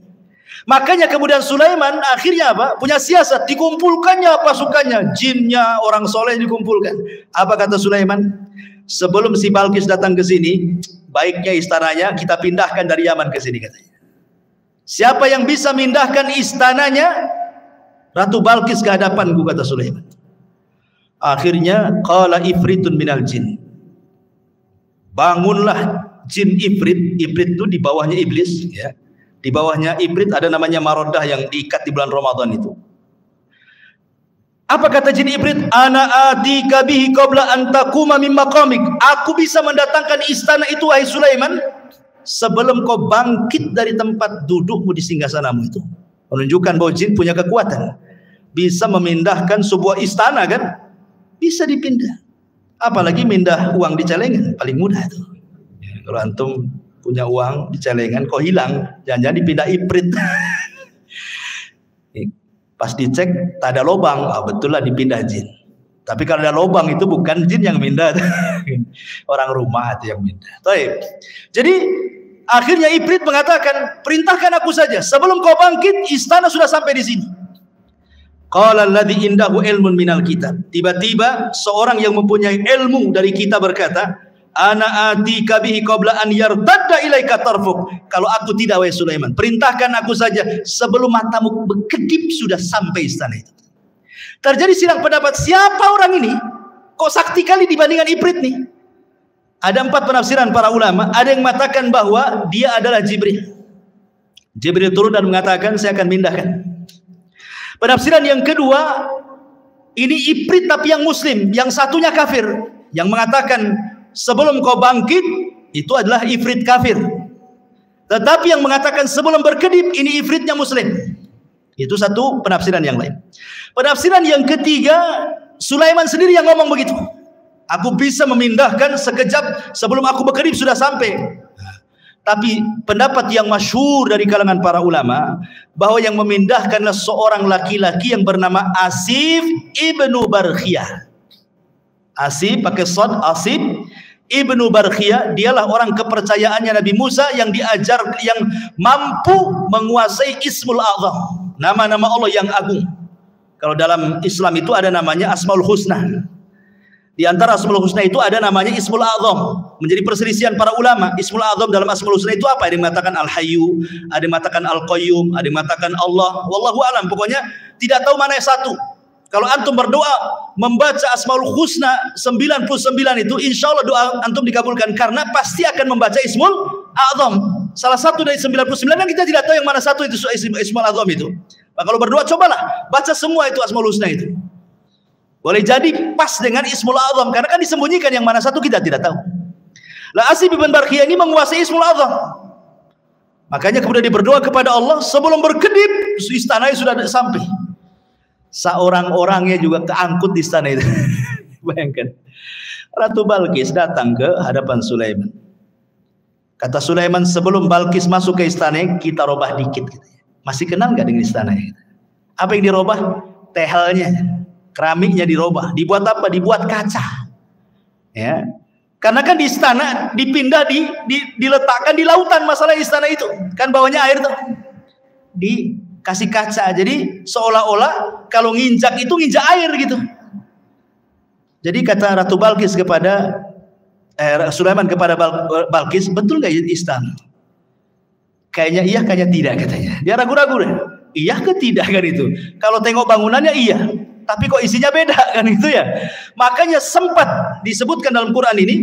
Makanya kemudian Sulaiman akhirnya apa? Punya siasat, dikumpulkannya pasukannya, jinnya, orang soleh dikumpulkan. Apa kata Sulaiman? Sebelum si Balqis datang ke sini, baiknya istananya kita pindahkan dari Yaman ke sini katanya. Siapa yang bisa mindahkan istananya Ratu Balqis ke hadapanku, kata Sulaiman. Akhirnya qala ifritun minal jin. Bangunlah jin ifrit. Ifrit itu di bawahnya iblis ya. Di bawahnya ifrit ada namanya Marodah yang diikat di bulan Ramadan itu. Apa kata jin ifrit? Ana atika bihi qabla an taquma min maqamik. Aku bisa mendatangkan istana itu wahai Sulaiman sebelum kau bangkit dari tempat dudukmu di singgasanamu itu. Menunjukkan bahwa jin punya kekuatan, bisa memindahkan sebuah istana kan, bisa dipindah. Apalagi mindah uang di celengan, paling mudah itu. Ya, kalau antum punya uang di celengan kok hilang, jangan-jangan dipindah ifrit. Pas dicek tak ada lubang, betul lah dipindah jin. Tapi kalau ada lubang itu bukan jin yang mindah, orang rumah itu yang mindah. Jadi akhirnya ifrit mengatakan, perintahkan aku saja sebelum kau bangkit, istana sudah sampai di sini. Qala alladzi indahu ilmun minal kitab. Tiba-tiba seorang yang mempunyai ilmu dari kita berkata, ana atika bihi qabla an yartadda ilaika tarfuk. Kalau aku tidak, wahai Sulaiman, perintahkan aku saja sebelum matamu berkedip sudah sampai istana itu. Terjadi silang pendapat, siapa orang ini? Kok sakti kali dibandingkan Ifrit nih? Ada 4 penafsiran para ulama. Ada yang mengatakan bahwa dia adalah Jibril. Jibril turun dan mengatakan, saya akan mindahkan. Penafsiran yang kedua, ini Ifrit tapi yang muslim, yang satunya kafir, yang mengatakan sebelum kau bangkit itu adalah Ifrit kafir. Tetapi yang mengatakan sebelum berkedip ini Ifritnya muslim. Itu satu penafsiran yang lain. Penafsiran yang ketiga, Sulaiman sendiri yang ngomong begitu. Aku bisa memindahkan sekejap sebelum aku berkedip sudah sampai. Tapi pendapat yang masyhur dari kalangan para ulama bahwa yang memindahkanlah seorang laki-laki yang bernama Asif ibnu Barkhiyah. Asif pakai shad, Asif ibnu Barkhiyah, dialah orang kepercayaannya Nabi Musa yang diajar, yang mampu menguasai Ismul A'zam, nama-nama Allah yang agung. Kalau dalam Islam itu ada namanya Asmaul Husna. Di antara Asmaul Husna itu ada namanya Ismul A'zam. Menjadi perselisihan para ulama. Ismul A'zam dalam Asmaul Husna itu apa? Ada yang mengatakan Al-Hayyu, ada yang mengatakan Al-Qayyum, ada yang mengatakan Allah. Wallahu alam. Pokoknya tidak tahu mana yang satu. Kalau antum berdoa membaca Asmaul Husna 99 itu, insya Allah doa antum dikabulkan, karena pasti akan membaca Ismul A'zam. Salah satu dari 99 yang kita tidak tahu yang mana satu itu Ismul A'zam itu. Nah, kalau berdoa cobalah baca semua itu Asmaul Husna itu. Boleh jadi pas dengan Ismul A'zam, karena kan disembunyikan yang mana satu kita tidak tahu. Lah Asif bin Barkhiyah ini menguasai Ismul A'zam. Makanya kemudian dia berdoa kepada Allah sebelum berkedip istananya sudah sampai. Seorang-orangnya juga keangkut di istana itu. Bayangkan. Ratu Balkis datang ke hadapan Sulaiman. Kata Sulaiman, sebelum Balkis masuk ke istana, kita robah dikit. Masih kenal nggak dengan istana? Apa yang dirobah? Tehelnya, keramiknya dirobah. Dibuat apa? Dibuat kaca. Ya. Karena kan di istana dipindah, diletakkan di lautan, masalah istana itu. Kan bawahnya air tuh. Dikasih kaca. Jadi seolah-olah kalau nginjak itu nginjak air gitu. Jadi kata Ratu Balkis kepada Sulaiman kepada Balkis, betul nggak istana? Kayaknya iya, kayaknya tidak katanya. Dia ragu-ragu deh. Iya ke tidak kan itu? Kalau tengok bangunannya iya, tapi kok isinya beda kan itu ya. Makanya sempat disebutkan dalam Quran ini,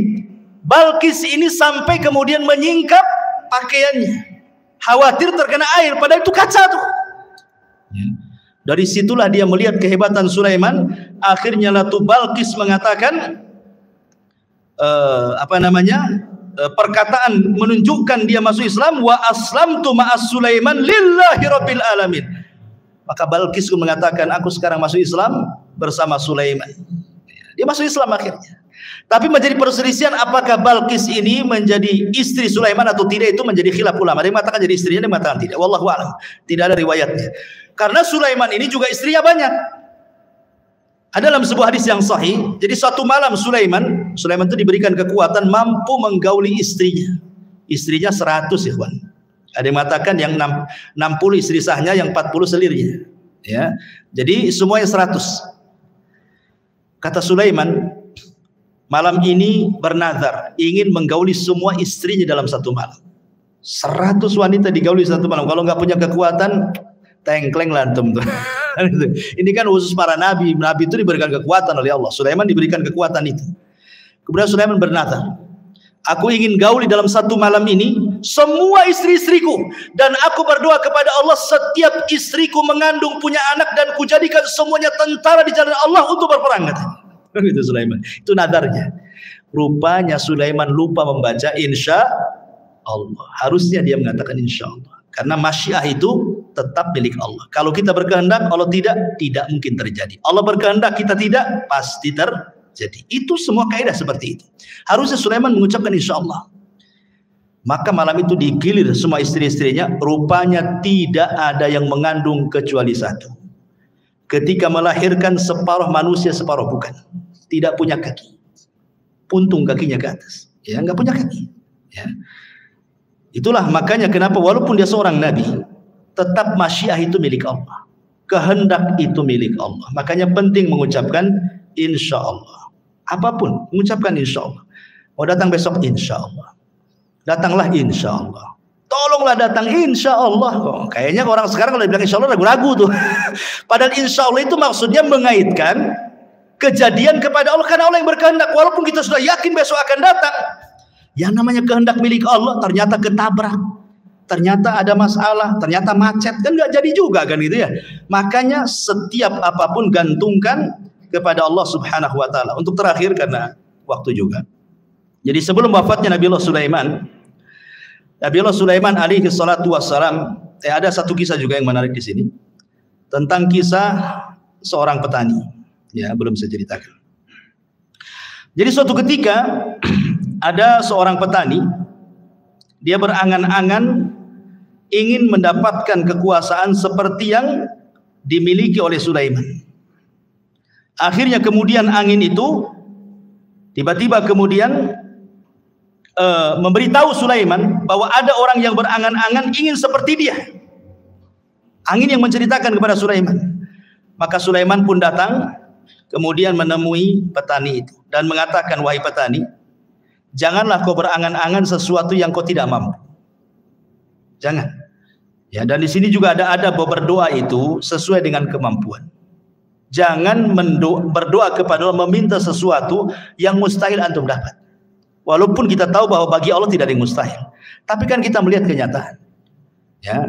Balkis ini sampai kemudian menyingkap pakaiannya, khawatir terkena air, padahal itu kaca tuh. Dari situlah dia melihat kehebatan Sulaiman. Akhirnya Ratu Balkis mengatakan perkataan menunjukkan dia masuk Islam, wa aslamtu ma'as Sulaiman lillahi rabbil alamin. Maka Balkis pun mengatakan, aku sekarang masuk Islam bersama Sulaiman. Dia masuk Islam akhirnya. Tapi menjadi perselisihan apakah Balkis ini menjadi istri Sulaiman atau tidak, itu menjadi khilaf ulama. Ada yang mengatakan jadi istrinya, ada yang mengatakan tidak. Wallahu a'lam. Tidak ada riwayatnya. Karena Sulaiman ini juga istrinya banyak. Ada dalam sebuah hadis yang sahih. Jadi suatu malam Sulaiman itu diberikan kekuatan mampu menggauli istrinya. Istrinya 100 ya kawan. Ada yang mengatakan yang 60 istri sahnya, yang 40 selirnya. Ya. Jadi semuanya 100. Kata Sulaiman, malam ini bernazar ingin menggauli semua istrinya dalam satu malam. 100 wanita digauli satu malam. Kalau nggak punya kekuatan, tengkleng lantum tuh. Ini kan khusus para nabi. Nabi itu diberikan kekuatan oleh Allah. Sulaiman diberikan kekuatan itu. Kemudian Sulaiman bernazar, aku ingin gauli dalam satu malam ini semua istri-istriku, dan aku berdoa kepada Allah setiap istriku mengandung punya anak, dan kujadikan semuanya tentara di jalan Allah untuk berperang. Itu Sulaiman. Itu nadarnya. Rupanya Sulaiman lupa membaca insya Allah. Harusnya dia mengatakan insya Allah. Karena masyiah itu tetap milik Allah. Kalau kita berkehendak, Allah tidak mungkin terjadi. Allah berkehendak, kita tidak, pasti terjadi. Itu semua kaidah seperti itu. Harusnya Sulaiman mengucapkan insya Allah. Maka malam itu digilir semua istri-istrinya. Rupanya tidak ada yang mengandung kecuali satu. Ketika melahirkan, separuh manusia, separuh bukan. Tidak punya kaki. Puntung kakinya ke atas. Ya, nggak punya kaki. Ya. Itulah makanya kenapa walaupun dia seorang nabi, tetap masyiah itu milik Allah. Kehendak itu milik Allah. Makanya penting mengucapkan insya Allah. Apapun, mengucapkan insya Allah. Mau datang besok? Insya Allah. Datanglah insya Allah. Tolonglah datang insya Allah. Oh, kayaknya orang sekarang kalau bilang insya Allah ragu-ragu tuh. Padahal insya Allah itu maksudnya mengaitkan kejadian kepada Allah, karena Allah yang berkehendak. Walaupun kita sudah yakin besok akan datang, yang namanya kehendak milik Allah ternyata ketabrak, ternyata ada masalah, ternyata macet, kan nggak jadi juga kan gitu ya. Makanya setiap apapun gantungkan kepada Allah Subhanahu wa taala. Untuk terakhir karena waktu juga. Jadi sebelum wafatnya Nabiullah Sulaiman alaihi salatu wassalam, ada satu kisah juga yang menarik di sini tentang kisah seorang petani. Ya, belum saya ceritakan. Jadi suatu ketika ada seorang petani, dia berangan-angan ingin mendapatkan kekuasaan seperti yang dimiliki oleh Sulaiman. Akhirnya kemudian angin itu tiba-tiba kemudian memberitahu Sulaiman bahwa ada orang yang berangan-angan ingin seperti dia. Angin yang menceritakan kepada Sulaiman. Maka Sulaiman pun datang kemudian menemui petani itu dan mengatakan, wahai petani, janganlah kau berangan-angan sesuatu yang kau tidak mampu. Jangan. Ya, dan di sini juga ada berdoa itu sesuai dengan kemampuan. Jangan berdoa kepada Allah meminta sesuatu yang mustahil antum dapat. Walaupun kita tahu bahwa bagi Allah tidak ada yang mustahil. Tapi kan kita melihat kenyataan. Ya,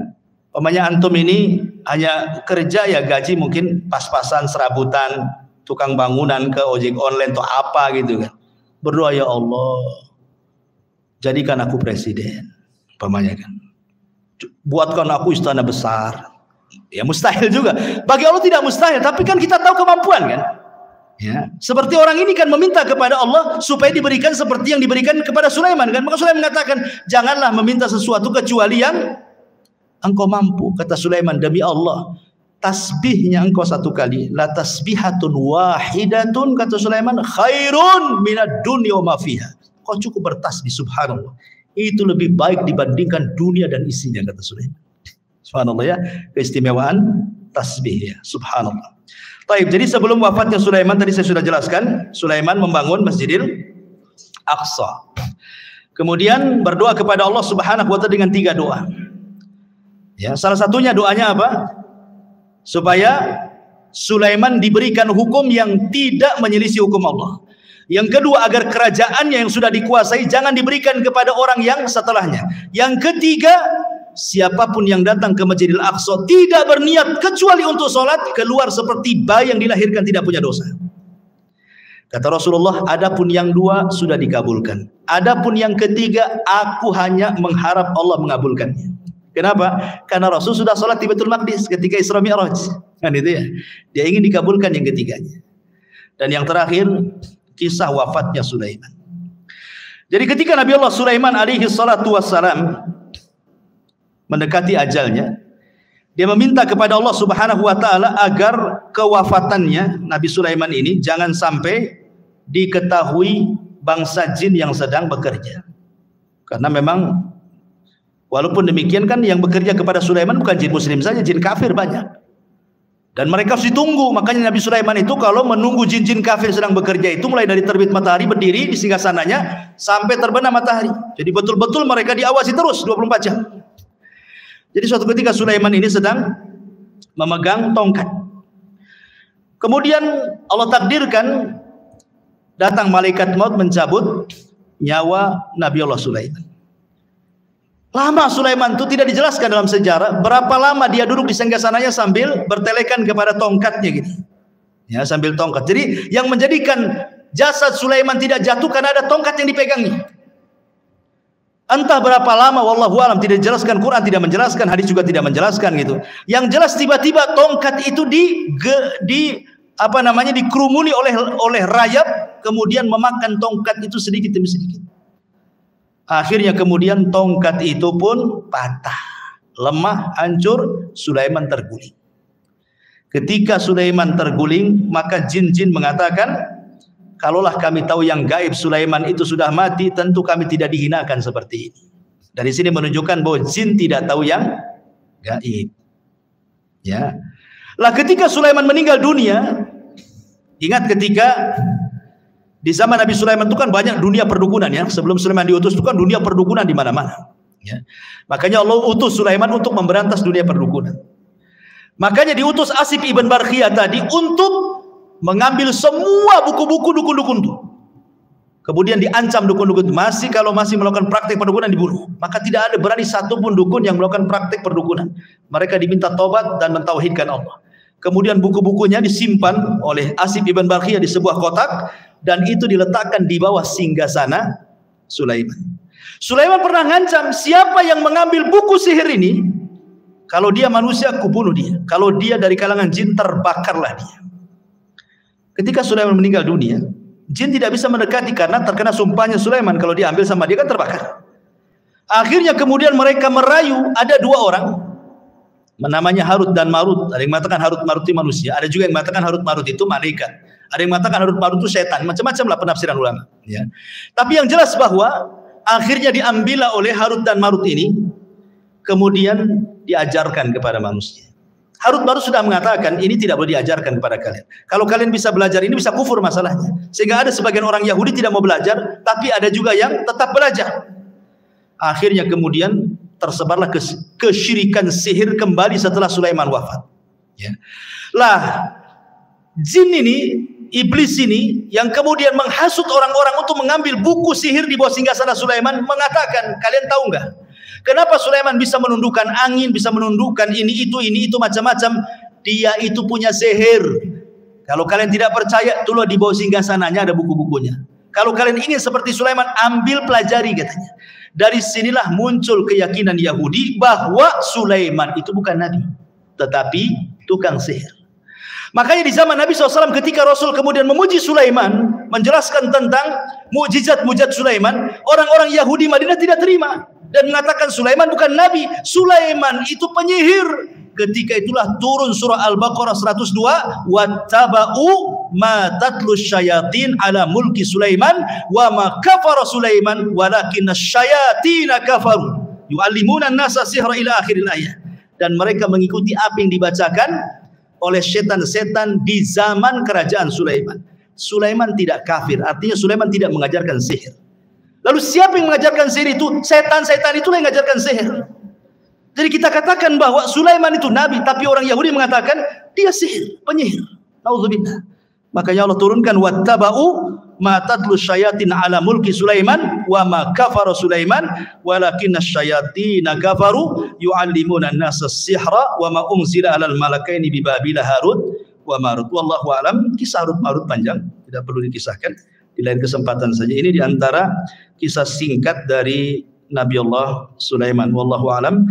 umpamanya antum ini hanya kerja ya gaji mungkin pas-pasan, serabutan, tukang bangunan ke ojek online atau apa gitu kan. Berdoa, ya Allah, jadikan aku presiden. Umpamanya kan. Buatkan aku istana besar. Ya mustahil juga. Bagi Allah tidak mustahil, tapi kan kita tahu kemampuan kan. Ya, seperti orang ini kan meminta kepada Allah supaya diberikan seperti yang diberikan kepada Sulaiman kan. Maka Sulaiman mengatakan, janganlah meminta sesuatu kecuali yang engkau mampu. Kata Sulaiman, demi Allah, tasbihnya engkau satu kali, la tasbihatun wahidatun, kata Sulaiman, khairun minad dunya wa ma fiha. Kau cukup bertasbih, subhanallah, itu lebih baik dibandingkan dunia dan isinya, kata Sulaiman. Subhanallah ya, keistimewaan tasbih ya, subhanallah. Baik, jadi sebelum wafatnya Sulaiman, tadi saya sudah jelaskan, Sulaiman membangun Masjidil Aqsa. Kemudian berdoa kepada Allah Subhanahu wa taala dengan 3 doa. Ya, salah satunya doanya apa? Supaya Sulaiman diberikan hukum yang tidak menyelisih hukum Allah. Yang kedua, agar kerajaannya yang sudah dikuasai jangan diberikan kepada orang yang setelahnya. Yang ketiga, siapapun yang datang ke Masjidil Aqsa tidak berniat kecuali untuk sholat, keluar seperti bayi yang dilahirkan tidak punya dosa. Kata Rasulullah, adapun yang 2 sudah dikabulkan. Adapun yang ketiga, aku hanya mengharap Allah mengabulkannya. Kenapa? Karena Rasul sudah sholat di Baitul Maqdis ketika Isra Mi'raj. Kan itu ya. Dia ingin dikabulkan yang ketiganya. Dan yang terakhir, kisah wafatnya Sulaiman. Jadi ketika Nabi Allah Sulaiman alaihi salatu wassalam mendekati ajalnya, dia meminta kepada Allah Subhanahu wa taala agar kewafatannya Nabi Sulaiman ini jangan sampai diketahui bangsa jin yang sedang bekerja. Karena memang walaupun demikian kan yang bekerja kepada Sulaiman bukan jin muslim saja, jin kafir banyak. Dan mereka harus ditunggu. Makanya Nabi Sulaiman itu kalau menunggu jin-jin kafir sedang bekerja itu mulai dari terbit matahari berdiri di singgasananya sampai terbenam matahari. Jadi betul-betul mereka diawasi terus 24 jam. Jadi suatu ketika Sulaiman ini sedang memegang tongkat. Kemudian Allah takdirkan datang malaikat maut mencabut nyawa Nabi Allah Sulaiman. Lama Sulaiman itu tidak dijelaskan dalam sejarah berapa lama dia duduk di singgasananya sambil bertelekan kepada tongkatnya gitu. Ya, sambil tongkat. Jadi yang menjadikan jasad Sulaiman tidak jatuh karena ada tongkat yang dipegangnya. Entah berapa lama, wallahu alam, tidak dijelaskan, Quran tidak menjelaskan, hadis juga tidak menjelaskan gitu. Yang jelas tiba-tiba tongkat itu dikerumuni oleh rayap, kemudian memakan tongkat itu sedikit demi sedikit. Akhirnya kemudian tongkat itu pun patah, lemah, hancur, Sulaiman terguling. Ketika Sulaiman terguling, maka jin-jin mengatakan, kalaulah kami tahu yang gaib Sulaiman itu sudah mati, tentu kami tidak dihinakan seperti ini. Dari sini menunjukkan bahwa jin tidak tahu yang gaib. Ya. Lah ketika Sulaiman meninggal dunia, ingat ketika Di zaman Nabi Sulaiman itu kan banyak dunia perdukunan ya. Sebelum Sulaiman diutus itu kan dunia perdukunan di mana-mana. Ya. Makanya Allah utus Sulaiman untuk memberantas dunia perdukunan. Makanya diutus Asif ibn Barkhiyah tadi untuk mengambil semua buku-buku dukun-dukun itu. Kemudian diancam dukun-dukun itu. Kalau masih melakukan praktik perdukunan dibunuh. Maka tidak ada berani satupun dukun yang melakukan praktik perdukunan. Mereka diminta tobat dan mentauhidkan Allah. Kemudian buku-bukunya disimpan oleh Asif ibn Barkhiyah di sebuah kotak. Dan itu diletakkan di bawah singgasana Sulaiman. Sulaiman pernah ngancam, siapa yang mengambil buku sihir ini, kalau dia manusia, aku bunuh dia. Kalau dia dari kalangan jin, terbakarlah dia. Ketika Sulaiman meninggal dunia, jin tidak bisa mendekati karena terkena sumpahnya Sulaiman. Kalau dia ambil sama dia kan terbakar. Akhirnya kemudian mereka merayu, ada dua orang, namanya Harut dan Marut. Ada yang mengatakan Harut Marut itu manusia, ada juga yang mengatakan Harut Marut itu malaikat. Ada yang mengatakan Harut Marut itu setan, macam-macam lah penafsiran ulama. Ya. Tapi yang jelas bahwa akhirnya diambillah oleh Harut dan Marut ini, kemudian diajarkan kepada manusia. Harut Marut sudah mengatakan ini tidak boleh diajarkan kepada kalian. Kalau kalian bisa belajar ini bisa kufur masalahnya. Sehingga ada sebagian orang Yahudi tidak mau belajar, tapi ada juga yang tetap belajar. Akhirnya kemudian tersebarlah kesyirikan sihir kembali setelah Sulaiman wafat. Ya. Lah, jin ini, iblis ini yang kemudian menghasut orang-orang untuk mengambil buku sihir di bawah singgasana Sulaiman mengatakan, kalian tahu enggak? Kenapa Sulaiman bisa menundukkan angin, bisa menundukkan ini itu macam-macam? Dia itu punya sihir. Kalau kalian tidak percaya, itulah di bawah singgasananya ada buku-bukunya. Kalau kalian ingin seperti Sulaiman, ambil pelajari katanya. Dari sinilah muncul keyakinan Yahudi bahwa Sulaiman itu bukan nabi, tetapi tukang sihir. Makanya di zaman Nabi SAW ketika Rasul kemudian memuji Sulaiman, menjelaskan tentang mukjizat-mukjizat Sulaiman, orang-orang Yahudi Madinah tidak terima dan mengatakan Sulaiman bukan nabi, Sulaiman itu penyihir. Ketika itulah turun surah Al-Baqarah 102, wattaba'u ma tatlu syayatin ala mulki Sulaiman wa ma kafara Sulaiman walakinna syayatina kafaru yu'allimuna an-nasa sihra ila akhiril ayat. Dan mereka mengikuti apa yang dibacakan oleh setan-setan di zaman kerajaan Sulaiman. Sulaiman tidak kafir, artinya Sulaiman tidak mengajarkan sihir. Lalu siapa yang mengajarkan sihir itu? Setan-setan itulah yang mengajarkan sihir. Jadi kita katakan bahwa Sulaiman itu nabi, tapi orang Yahudi mengatakan dia sihir, penyihir. Nauzubillah. Makanya Allah turunkan wattaba'u ma tatlu syayatin ala mulki Sulaiman wa ma kafara Sulaiman walakinna syayatina kafaru yu'allimuna an-nasa sihra wa ma unzila 'alal malakaini bi Babila Harut wa Marut. Wallahu alam. Kisah Harut Marut panjang, tidak perlu dikisahkan, di lain kesempatan saja. Ini di antara kisah singkat dari Nabi Allah Sulaiman. Wallahu alam.